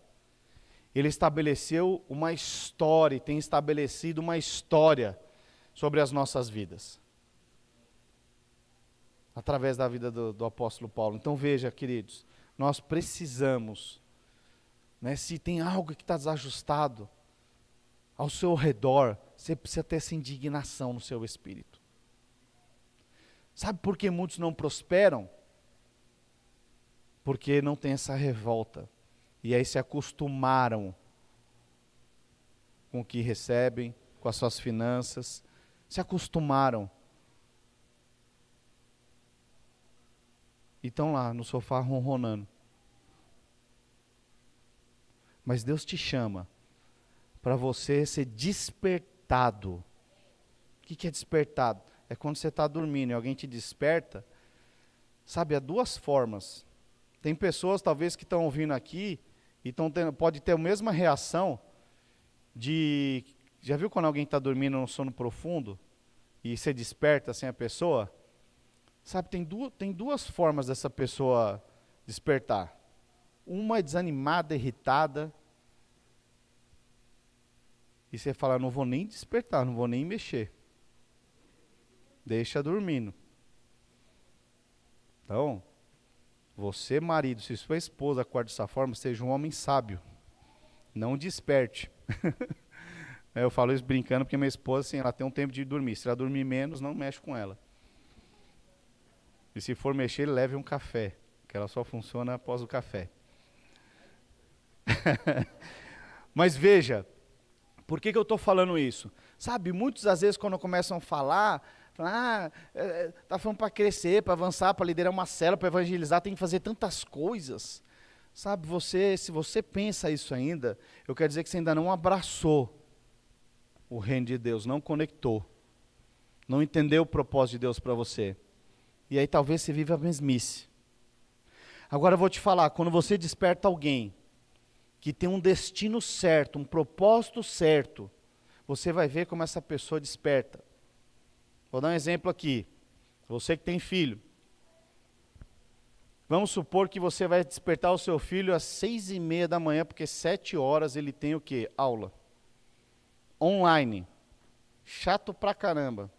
[SPEAKER 1] Ele estabeleceu uma história, tem estabelecido uma história sobre as nossas vidas. Através da vida do apóstolo Paulo. Então veja, queridos, nós precisamos, se tem algo que está desajustado ao seu redor, você precisa ter essa indignação no seu espírito. Sabe por que muitos não prosperam? Porque não tem essa revolta. E aí se acostumaram com o que recebem, com as suas finanças, se acostumaram. e estão lá no sofá ronronando. Mas Deus te chama para você ser despertado. O que é despertado? É quando você está dormindo e alguém te desperta. Sabe, há duas formas. Tem pessoas talvez que estão ouvindo aqui e pode ter a mesma reação de... Já viu quando alguém está dormindo num sono profundo e você desperta assim a pessoa? Sabe, tem duas formas dessa pessoa despertar. Uma é desanimada, irritada. E você fala, não vou nem despertar, não vou nem mexer. Deixa dormindo. Então, você marido, se sua esposa acorda dessa forma, seja um homem sábio. Não desperte. Eu falo isso brincando porque minha esposa, assim, ela tem um tempo de dormir. Se ela dormir menos, não mexe com ela. E se for mexer, leve um café, que ela só funciona após o café. Mas veja, por que eu estou falando isso? Sabe, muitas das vezes quando começam a falar, está falando para crescer, para avançar, para liderar uma célula, para evangelizar, tem que fazer tantas coisas. Sabe, se você pensa isso ainda, eu quero dizer que você ainda não abraçou o reino de Deus, não conectou, não entendeu o propósito de Deus para você. E aí talvez você viva a mesmice. Agora eu vou te falar, quando você desperta alguém que tem um destino certo, um propósito certo, você vai ver como essa pessoa desperta. Vou dar um exemplo aqui. Você que tem filho. Vamos supor que você vai despertar o seu filho às 6:30 da manhã, porque 7 horas ele tem o quê? Aula. Online. Chato pra caramba.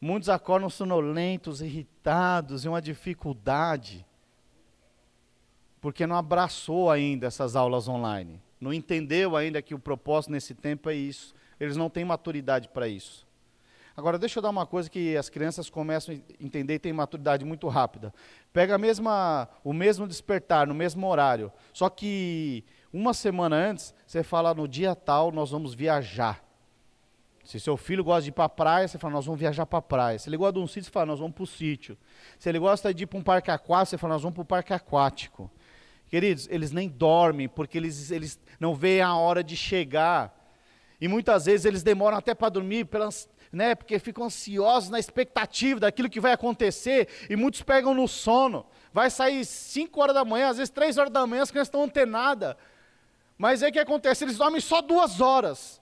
[SPEAKER 1] Muitos acordam sonolentos, irritados, e uma dificuldade, porque não abraçou ainda essas aulas online. Não entendeu ainda que o propósito nesse tempo é isso. Eles não têm maturidade para isso. Agora, deixa eu dar uma coisa que as crianças começam a entender e têm maturidade muito rápida. Pega o mesmo despertar, no mesmo horário. Só que uma semana antes, você fala, no dia tal, nós vamos viajar. Se seu filho gosta de ir para a praia, você fala, nós vamos viajar para a praia. Se ele gosta de um sítio, você fala, nós vamos para o sítio. Se ele gosta de ir para um parque aquático, você fala, nós vamos para o parque aquático. Queridos, eles nem dormem, porque eles não veem a hora de chegar. E muitas vezes eles demoram até para dormir, porque ficam ansiosos na expectativa daquilo que vai acontecer, e muitos pegam no sono. Vai sair 5 horas da manhã, às vezes 3 horas da manhã, as crianças estão antenadas. Mas aí o que acontece? Eles dormem só 2 horas.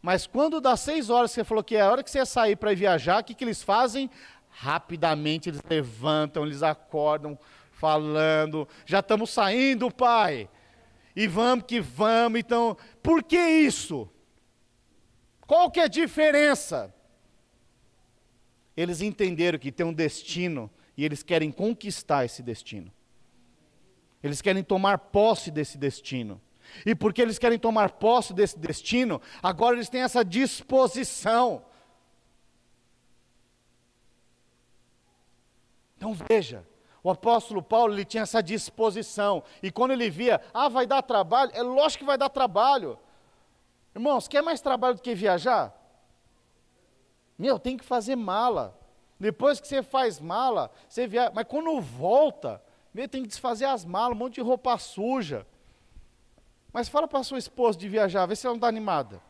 [SPEAKER 1] Mas quando dá 6 horas, você falou que é a hora que você ia sair para ir viajar, o que eles fazem? Rapidamente eles levantam, eles acordam, falando, já estamos saindo, pai. E vamos que vamos, então, por que isso? Qual que é a diferença? Eles entenderam que tem um destino e eles querem conquistar esse destino. Eles querem tomar posse desse destino. E porque eles querem tomar posse desse destino, agora eles têm essa disposição. Então veja, o apóstolo Paulo, ele tinha essa disposição. E quando ele via, vai dar trabalho, é lógico que vai dar trabalho. Irmãos, quer mais trabalho do que viajar? Tem que fazer mala. Depois que você faz mala, você viaja. Mas quando volta, tem que desfazer as malas, um monte de roupa suja. Mas fala para a sua esposa de viajar, vê se ela não está animada.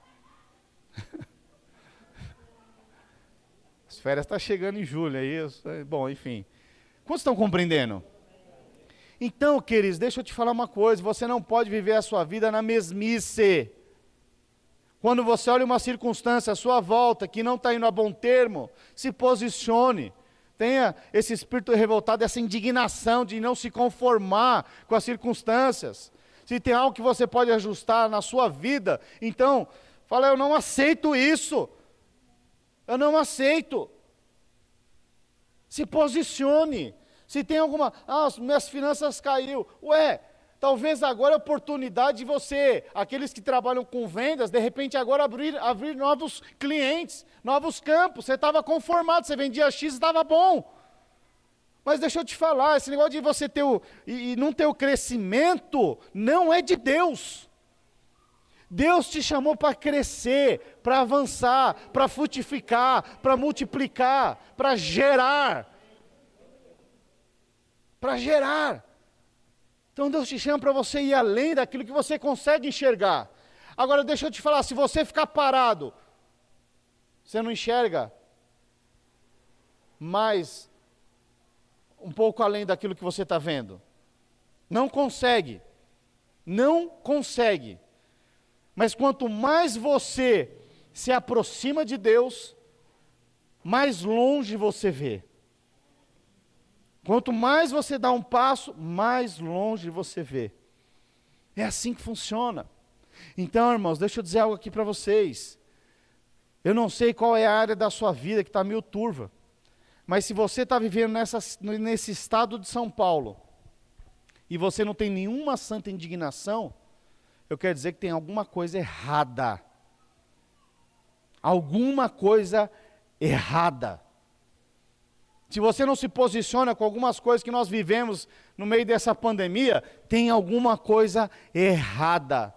[SPEAKER 1] As férias estão chegando em julho, aí, bom, enfim. Quantos estão compreendendo? Então, queridos, deixa eu te falar uma coisa, você não pode viver a sua vida na mesmice. Quando você olha uma circunstância à sua volta que não está indo a bom termo, se posicione. Tenha esse espírito revoltado, essa indignação de não se conformar com as circunstâncias. Se tem algo que você pode ajustar na sua vida, então, fala, eu não aceito isso. Eu não aceito. Se posicione. Se tem alguma, minhas finanças caiu. Talvez agora é a oportunidade de você, aqueles que trabalham com vendas, de repente agora abrir novos clientes, novos campos. Você estava conformado, você vendia X, estava bom. Mas deixa eu te falar, esse negócio de você ter e não ter o crescimento, não é de Deus. Deus te chamou para crescer, para avançar, para frutificar, para multiplicar, para gerar. para gerar. Então Deus te chama para você ir além daquilo que você consegue enxergar. Agora deixa eu te falar, se você ficar parado, você não enxerga mais um pouco além daquilo que você está vendo. Não consegue. Não consegue. Mas quanto mais você se aproxima de Deus, mais longe você vê. Quanto mais você dá um passo, mais longe você vê. É assim que funciona. Então, irmãos, deixa eu dizer algo aqui para vocês. Eu não sei qual é a área da sua vida que está meio turva, mas se você está vivendo nesse estado de São Paulo, e você não tem nenhuma santa indignação, eu quero dizer que tem alguma coisa errada. Alguma coisa errada. Se você não se posiciona com algumas coisas que nós vivemos no meio dessa pandemia, tem alguma coisa errada.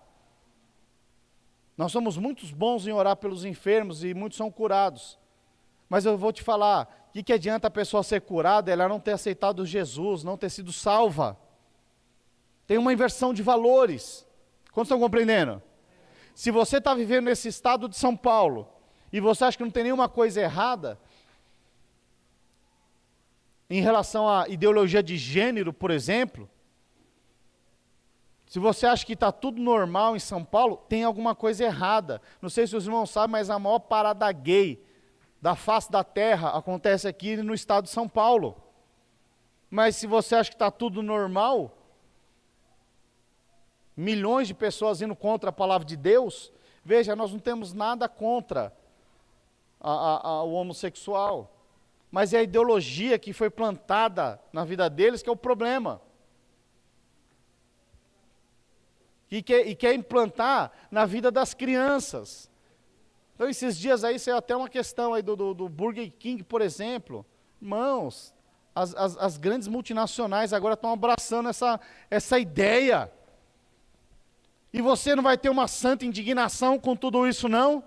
[SPEAKER 1] Nós somos muito bons em orar pelos enfermos e muitos são curados. Mas eu vou te falar, o que adianta a pessoa ser curada, ela não ter aceitado Jesus, não ter sido salva? Tem uma inversão de valores. Quantos estão compreendendo? Se você está vivendo nesse estado de São Paulo, e você acha que não tem nenhuma coisa errada, em relação à ideologia de gênero, por exemplo, se você acha que está tudo normal em São Paulo, tem alguma coisa errada. Não sei se os irmãos sabem, mas a maior parada gay da face da terra acontece aqui no estado de São Paulo. Mas se você acha que está tudo normal, milhões de pessoas indo contra a palavra de Deus, veja, nós não temos nada contra o homossexual. Mas é a ideologia que foi plantada na vida deles que é o problema. E quer implantar na vida das crianças. Então, esses dias aí, saiu até uma questão aí do Burger King, por exemplo. Irmãos, as grandes multinacionais agora estão abraçando essa ideia. E você não vai ter uma santa indignação com tudo isso, não?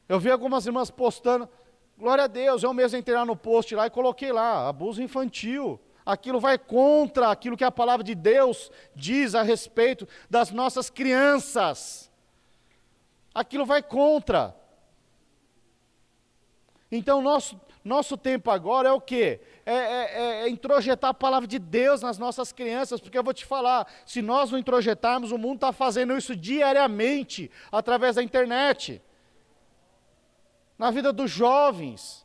[SPEAKER 1] Eu vi algumas irmãs postando, glória a Deus, eu mesmo entrei lá no post lá e coloquei lá, abuso infantil. Aquilo vai contra aquilo que a palavra de Deus diz a respeito das nossas crianças. Aquilo vai contra. Então, nosso tempo agora é o quê? É introjetar a palavra de Deus nas nossas crianças, porque eu vou te falar, se nós não introjetarmos, o mundo está fazendo isso diariamente, através da internet. Na vida dos jovens,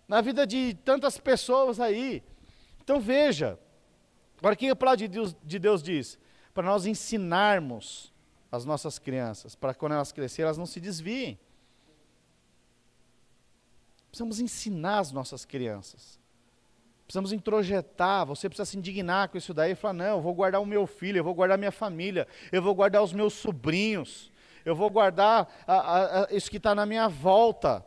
[SPEAKER 1] na vida de tantas pessoas aí. Então veja, agora o que a palavra de Deus diz? Para nós ensinarmos as nossas crianças, para quando elas crescerem, elas não se desviem. Precisamos ensinar as nossas crianças. Precisamos introjetar, você precisa se indignar com isso daí e falar, não, eu vou guardar o meu filho, eu vou guardar minha família, eu vou guardar os meus sobrinhos, eu vou guardar isso que está na minha volta.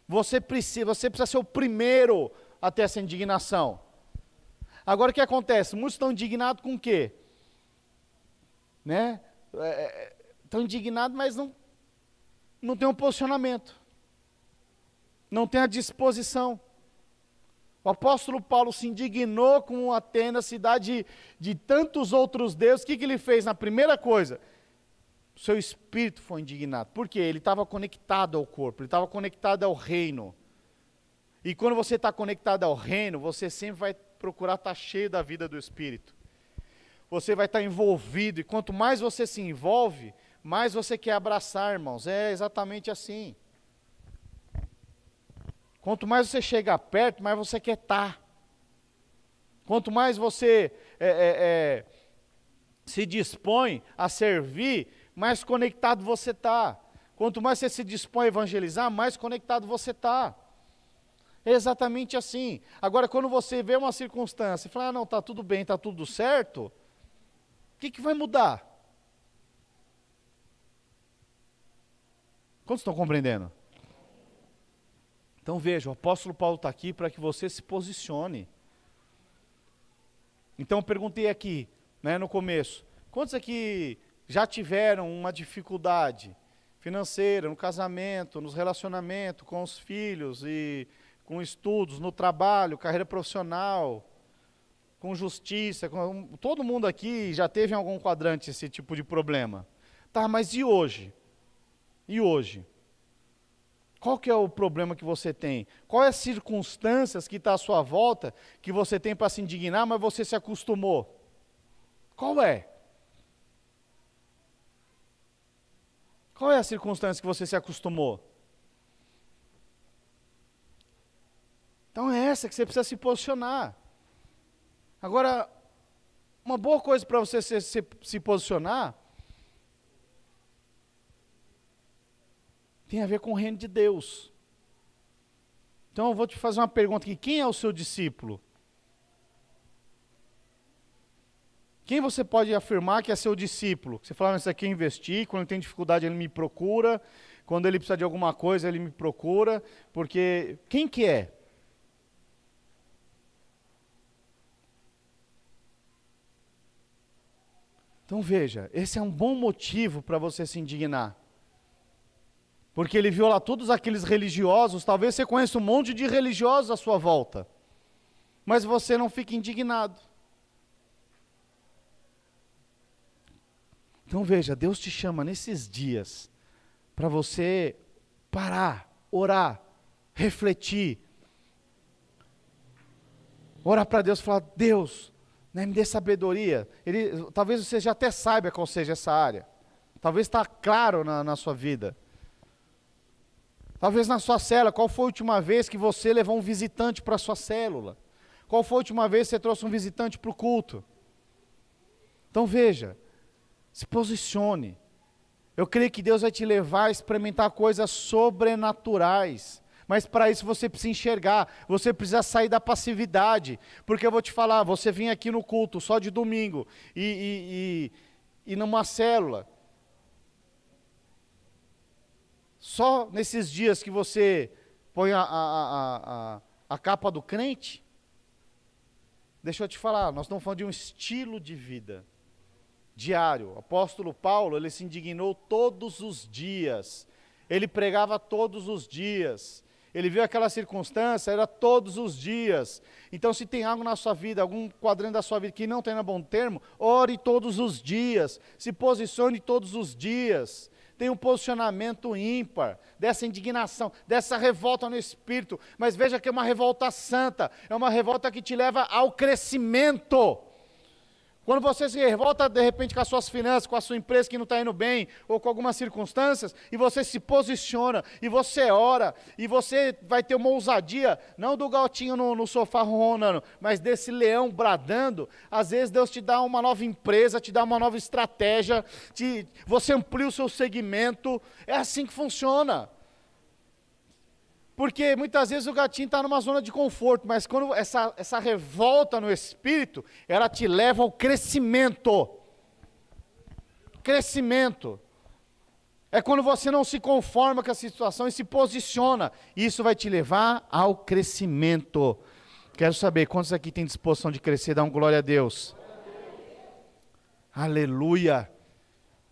[SPEAKER 1] Você precisa ser o primeiro a ter essa indignação. Agora o que acontece? Muitos estão indignados com o quê? Né? Estão indignados, mas não tem um posicionamento. Não tem a disposição. O apóstolo Paulo se indignou com Atenas, cidade de tantos outros deuses. O que ele fez na primeira coisa? O seu espírito foi indignado. Por quê? Ele estava conectado ao corpo, ele estava conectado ao reino. E quando você está conectado ao reino, você sempre vai procurar estar cheio da vida do Espírito. Você vai estar envolvido, e quanto mais você se envolve, mais você quer abraçar, irmãos. É exatamente assim. Quanto mais você chega perto, mais você quer estar. Quanto mais você se dispõe a servir, mais conectado você está. Quanto mais você se dispõe a evangelizar, mais conectado você está. É exatamente assim. Agora, quando você vê uma circunstância e fala, não, está tudo bem, está tudo certo, o que vai mudar? Quantos estão compreendendo? Então veja, o apóstolo Paulo está aqui para que você se posicione. Então eu perguntei aqui, né, no começo, quantos aqui já tiveram uma dificuldade financeira, no casamento, nos relacionamentos com os filhos, e com estudos, no trabalho, carreira profissional, com justiça, todo mundo aqui já teve em algum quadrante esse tipo de problema. Tá, mas e hoje? E hoje? Qual que é o problema que você tem? Quais as circunstâncias que estão à sua volta que você tem para se indignar, mas você se acostumou? Qual é? Qual é a circunstância que você se acostumou? Então é essa que você precisa se posicionar. Agora, uma boa coisa para você se posicionar tem a ver com o reino de Deus. Então eu vou te fazer uma pergunta aqui: quem é o seu discípulo? Quem você pode afirmar que é seu discípulo? Você fala, isso aqui eu investi, quando tem dificuldade ele me procura, quando ele precisa de alguma coisa ele me procura, porque quem que é? Então veja, esse é um bom motivo para você se indignar. Porque ele viu lá todos aqueles religiosos, talvez você conheça um monte de religiosos à sua volta, mas você não fica indignado. Então veja, Deus te chama nesses dias para você parar, orar, refletir. Orar para Deus e falar, Deus, né, me dê sabedoria. Talvez você já até saiba qual seja essa área. Talvez está claro na sua vida. Talvez na sua célula, qual foi a última vez que você levou um visitante para a sua célula? Qual foi a última vez que você trouxe um visitante para o culto? Então veja, se posicione. Eu creio que Deus vai te levar a experimentar coisas sobrenaturais. Mas para isso você precisa enxergar, você precisa sair da passividade. Porque eu vou te falar, você vem aqui no culto só de domingo e numa célula. Só nesses dias que você põe a capa do crente. Deixa eu te falar, nós estamos falando de um estilo de vida diário. O apóstolo Paulo, ele se indignou todos os dias. Ele pregava todos os dias. Ele viu aquela circunstância, era todos os dias. Então, se tem algo na sua vida, algum quadrante da sua vida que não tem no bom termo, ore todos os dias. Se posicione todos os dias. Tem um posicionamento ímpar, dessa indignação, dessa revolta no espírito. Mas veja que é uma revolta santa, é uma revolta que te leva ao crescimento. Quando você se revolta, de repente, com as suas finanças, com a sua empresa que não está indo bem, ou com algumas circunstâncias, e você se posiciona, e você ora, e você vai ter uma ousadia, não do gatinho no sofá ronronando, mas desse leão bradando. Às vezes Deus te dá uma nova empresa, te dá uma nova estratégia, você amplia o seu segmento. É assim que funciona. Porque muitas vezes o gatinho está numa zona de conforto, mas quando essa revolta no espírito, ela te leva ao crescimento. Crescimento. É quando você não se conforma com a situação e se posiciona. Isso vai te levar ao crescimento. Quero saber, quantos aqui têm disposição de crescer? Dá um glória a Deus. Aleluia.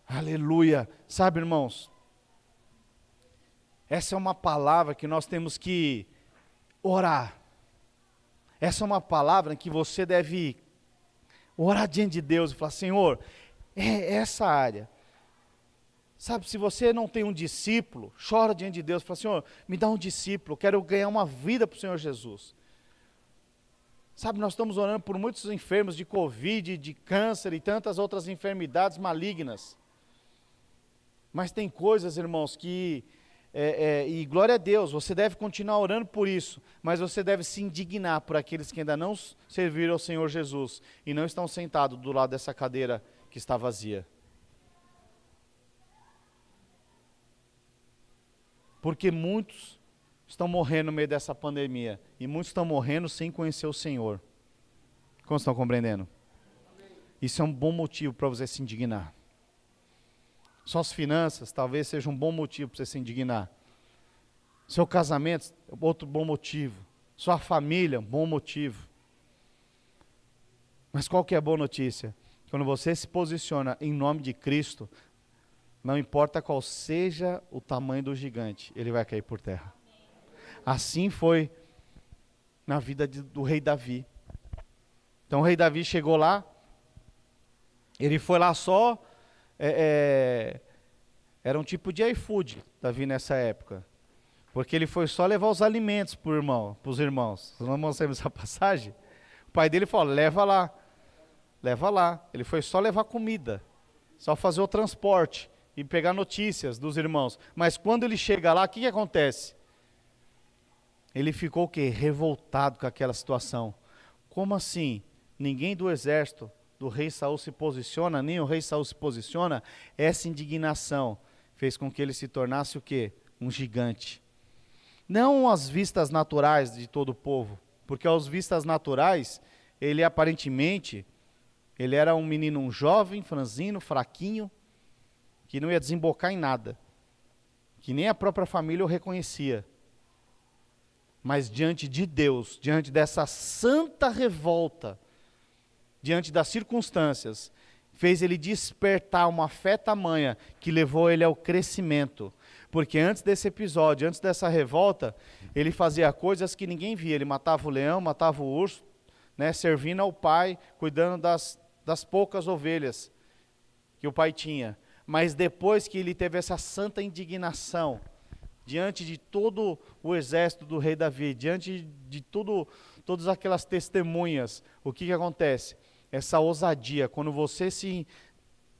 [SPEAKER 1] Aleluia. Sabe, irmãos? Essa é uma palavra que nós temos que orar. Essa é uma palavra que você deve orar diante de Deus e falar, Senhor, é essa área. Sabe, se você não tem um discípulo, chora diante de Deus e fala, Senhor, me dá um discípulo, quero ganhar uma vida para o Senhor Jesus. Sabe, nós estamos orando por muitos enfermos de Covid, de câncer e tantas outras enfermidades malignas. Mas tem coisas, irmãos, que... e glória a Deus, você deve continuar orando por isso, mas você deve se indignar por aqueles que ainda não serviram ao Senhor Jesus e não estão sentados do lado dessa cadeira que está vazia. Porque muitos estão morrendo no meio dessa pandemia e muitos estão morrendo sem conhecer o Senhor. Como estão compreendendo? Isso é um bom motivo para você se indignar. Suas finanças talvez seja um bom motivo para você se indignar. Seu casamento, outro bom motivo. Sua família, um bom motivo. Mas qual que é a boa notícia? Quando você se posiciona em nome de Cristo, não importa qual seja o tamanho do gigante, ele vai cair por terra. Assim foi na vida do rei Davi. Então o rei Davi chegou lá, ele foi lá só, era um tipo de iFood, Davi nessa época, porque ele foi só levar os alimentos para os irmãos. Nós mostramos essa passagem. O pai dele falou, leva lá. Ele foi só levar comida, só fazer o transporte e pegar notícias dos irmãos. Mas quando ele chega lá, o que acontece? Ele ficou o quê? Revoltado com aquela situação. Como assim? Ninguém do exército do rei Saul se posiciona, nem o rei Saul se posiciona. Essa indignação fez com que ele se tornasse o quê? Um gigante. Não às vistas naturais de todo o povo, porque aos vistas naturais, ele aparentemente, ele era um menino, um jovem, franzino, fraquinho, que não ia desembocar em nada, que nem a própria família o reconhecia. Mas diante de Deus, diante dessa santa revolta, diante das circunstâncias, fez ele despertar uma fé tamanha que levou ele ao crescimento. Porque antes desse episódio, antes dessa revolta, ele fazia coisas que ninguém via. Ele matava o leão, matava o urso, né, servindo ao pai, cuidando das poucas ovelhas que o pai tinha. Mas depois que ele teve essa santa indignação, diante de todo o exército do rei Davi, diante de todas aquelas testemunhas, o que acontece? Essa ousadia, quando você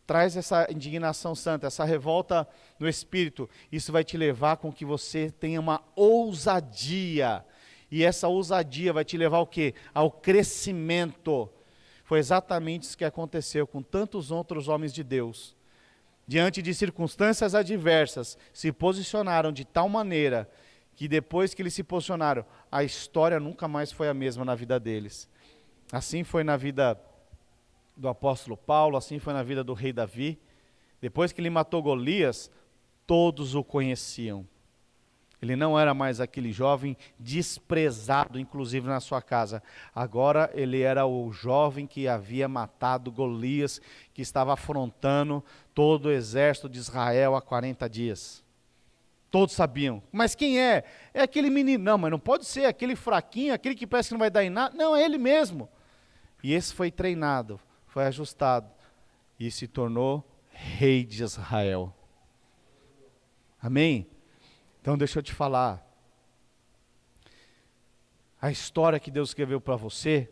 [SPEAKER 1] traz essa indignação santa, essa revolta no espírito, isso vai te levar com que você tenha uma ousadia. E essa ousadia vai te levar ao quê? Ao crescimento. Foi exatamente isso que aconteceu com tantos outros homens de Deus. Diante de circunstâncias adversas, se posicionaram de tal maneira que depois que eles se posicionaram, a história nunca mais foi a mesma na vida deles. Assim foi na vida do apóstolo Paulo, assim foi na vida do rei Davi. Depois que ele matou Golias, todos o conheciam. Ele não era mais aquele jovem desprezado, inclusive na sua casa. Agora ele era o jovem que havia matado Golias, que estava afrontando todo o exército de Israel há 40 dias. Todos sabiam. Mas quem é? É aquele menino. Não, mas não pode ser aquele fraquinho, aquele que parece que não vai dar em nada. Não, é ele mesmo. E esse foi treinado, foi ajustado e se tornou rei de Israel. Amém? Então deixa eu te falar, a história que Deus escreveu para você,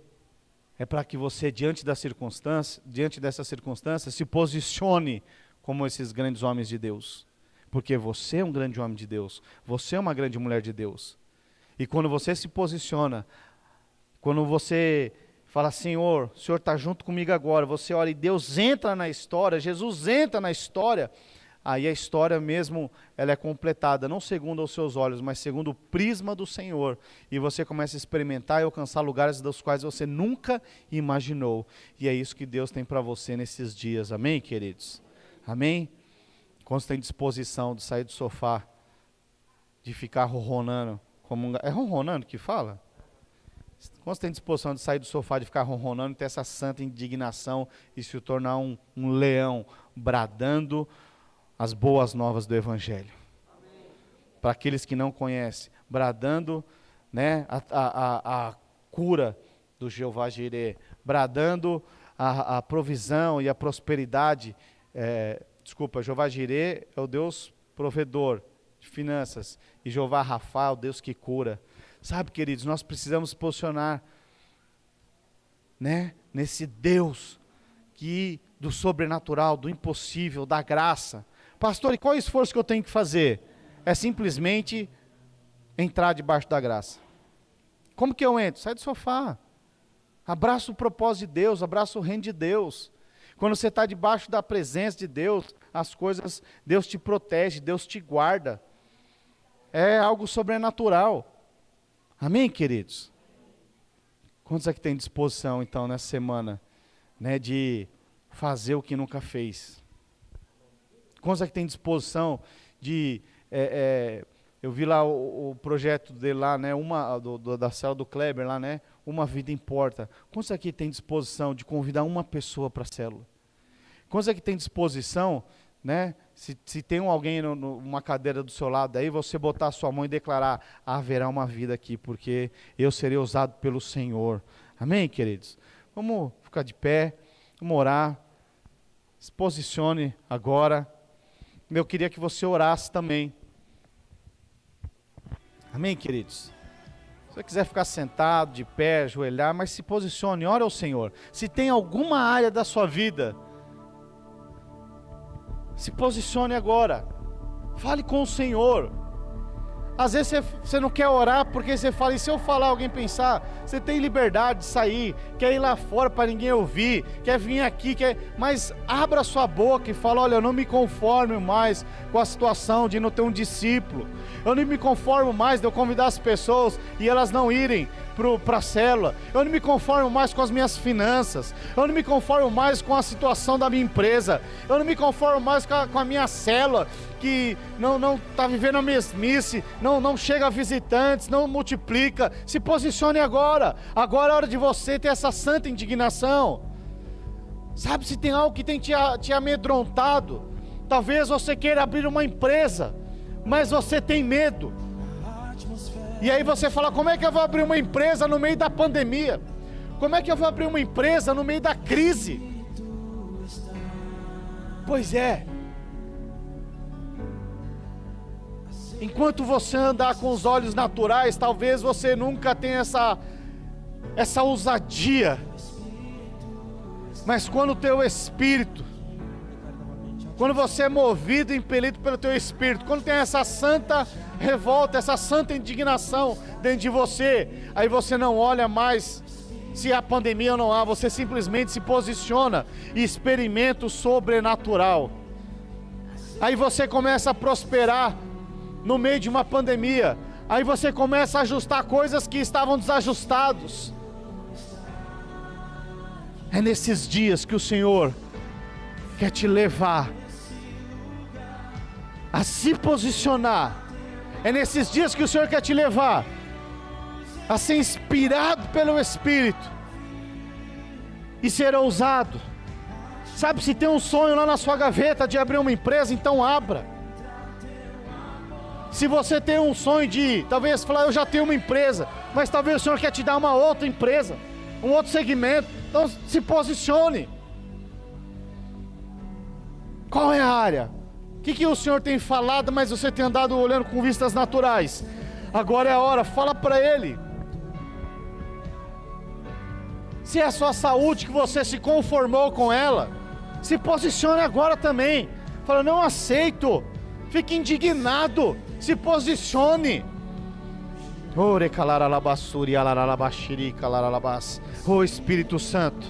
[SPEAKER 1] é para que você diante dessas circunstâncias, se posicione como esses grandes homens de Deus, porque você é um grande homem de Deus, você é uma grande mulher de Deus, e quando você se posiciona, quando você fala, Senhor, o Senhor está junto comigo agora, você ora e Deus entra na história, Jesus entra na história, aí a história mesmo, ela é completada, não segundo os seus olhos, mas segundo o prisma do Senhor. E você começa a experimentar e alcançar lugares dos quais você nunca imaginou. E é isso que Deus tem para você nesses dias. Amém, queridos? Amém? Quando você tem disposição de sair do sofá, de ficar ronronando, é ronronando que fala? Quando você tem disposição de sair do sofá, de ficar ronronando, ter essa santa indignação e se tornar um leão, bradando as boas novas do Evangelho. Para aqueles que não conhecem, bradando, né, a cura do Jeová Jireh, bradando a provisão e a prosperidade. Jeová Jireh é o Deus provedor de finanças, e Jeová Rafa é o Deus que cura. Sabe, queridos, nós precisamos se posicionar, né, nesse Deus do sobrenatural, do impossível, da graça. Pastor, e qual é o esforço que eu tenho que fazer? É simplesmente entrar debaixo da graça. Como que eu entro? Sai do sofá. Abraça o propósito de Deus, abraça o reino de Deus. Quando você está debaixo da presença de Deus, as coisas, Deus te protege, Deus te guarda. É algo sobrenatural. Amém, queridos? Quantos aqui tem disposição, então, nessa semana, né, de fazer o que nunca fez? Quantos aqui tem disposição de... eu vi lá o projeto dele lá, né, da célula do Kleber lá, né, Uma Vida Importa. Quantos aqui tem disposição de convidar uma pessoa para a célula? Quantos aqui tem disposição, né, se tem alguém numa cadeira do seu lado aí, você botar a sua mão e declarar, haverá uma vida aqui, porque eu serei usado pelo Senhor. Amém, queridos? Vamos ficar de pé, vamos orar. Se posicione agora. Eu queria que você orasse também. Amém, queridos? Se você quiser ficar sentado, de pé, ajoelhar, mas se posicione, ore ao Senhor. Se tem alguma área da sua vida, se posicione agora. Fale com o Senhor. Às vezes você não quer orar porque você fala, e se eu falar alguém pensar? Você tem liberdade de sair, quer ir lá fora para ninguém ouvir, quer vir aqui, mas abra sua boca e fala, olha, eu não me conformo mais com a situação de não ter um discípulo. Eu não me conformo mais de eu convidar as pessoas e elas não irem para a célula. Eu não me conformo mais com as minhas finanças. Eu não me conformo mais com a situação da minha empresa. Eu não me conformo mais com a minha célula, que não está vivendo a mesmice, não chega a visitantes, não multiplica. Se posicione agora. Agora é hora de você ter essa santa indignação. Sabe, se tem algo que tem te amedrontado, talvez você queira abrir uma empresa, mas você tem medo. E aí você fala, como é que eu vou abrir uma empresa no meio da pandemia? Como é que eu vou abrir uma empresa no meio da crise? Pois é. Enquanto você andar com os olhos naturais, talvez você nunca tenha essa ousadia. Mas quando o teu espírito, quando você é movido e impelido pelo teu espírito, quando tem essa santa revolta, essa santa indignação dentro de você, aí você não olha mais se há pandemia ou não há, você simplesmente se posiciona e experimenta o sobrenatural. Aí você começa a prosperar no meio de uma pandemia, aí você começa a ajustar coisas que estavam desajustados. É nesses dias que o Senhor quer te levar a se posicionar. É nesses dias que o Senhor quer te levar a ser inspirado pelo Espírito e ser ousado. Sabe, se tem um sonho lá na sua gaveta de abrir uma empresa, então abra. Se você tem um sonho de, talvez falar, eu já tenho uma empresa, mas talvez o Senhor quer te dar uma outra empresa, um outro segmento, então se posicione. Qual é a área? O que o Senhor tem falado, mas você tem andado olhando com vistas naturais? Agora é a hora, fala para Ele. Se é a sua saúde que você se conformou com ela, se posicione agora também. Fala, não aceito. Fique indignado, se posicione. Oh Espírito Santo,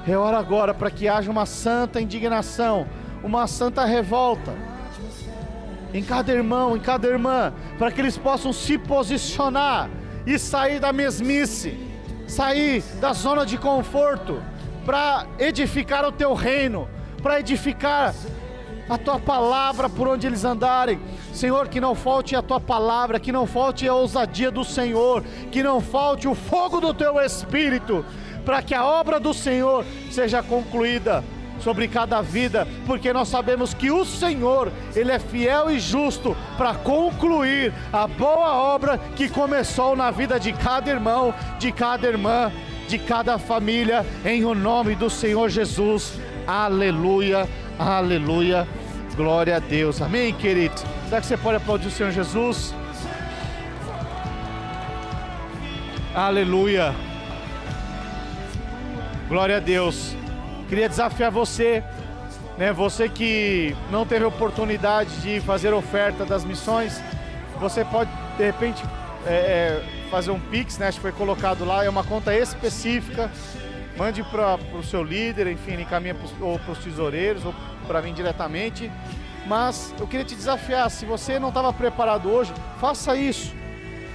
[SPEAKER 1] é hora agora para que haja uma santa indignação, uma santa revolta em cada irmão, em cada irmã, para que eles possam se posicionar e sair da mesmice, sair da zona de conforto, para edificar o teu reino, para edificar a tua palavra por onde eles andarem. Senhor, que não falte a tua palavra, que não falte a ousadia do Senhor, que não falte o fogo do teu Espírito, para que a obra do Senhor seja concluída sobre cada vida, porque nós sabemos que o Senhor, Ele é fiel e justo para concluir a boa obra que começou na vida de cada irmão, de cada irmã, de cada família, em o nome do Senhor Jesus. Aleluia, aleluia, glória a Deus, amém, querido? Será que você pode aplaudir o Senhor Jesus? Aleluia, glória a Deus. Queria desafiar você, né? Você que não teve oportunidade de fazer oferta das missões, você pode de repente fazer um Pix, né? Acho que foi colocado lá, é uma conta específica. Mande para o seu líder, enfim, encaminha para os tesoureiros ou para mim diretamente. Mas eu queria te desafiar, se você não estava preparado hoje, faça isso.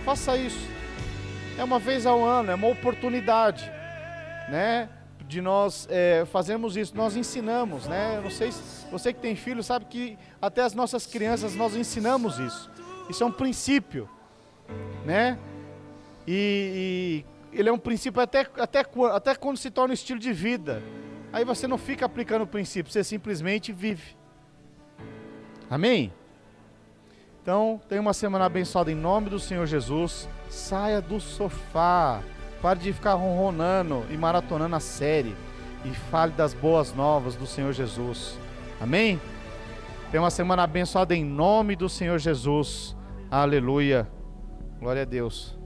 [SPEAKER 1] Faça isso. É uma vez ao ano, é uma oportunidade, né? De nós fazermos isso, nós ensinamos, né? Eu não sei se você que tem filho sabe que até as nossas crianças nós ensinamos isso. Isso é um princípio, né? E ele é um princípio até quando se torna um estilo de vida. Aí você não fica aplicando o princípio, você simplesmente vive. Amém? Então, tenha uma semana abençoada em nome do Senhor Jesus. Saia do sofá. Pare de ficar ronronando e maratonando a série. E fale das boas novas do Senhor Jesus. Amém? Tenha uma semana abençoada em nome do Senhor Jesus. Aleluia. Glória a Deus.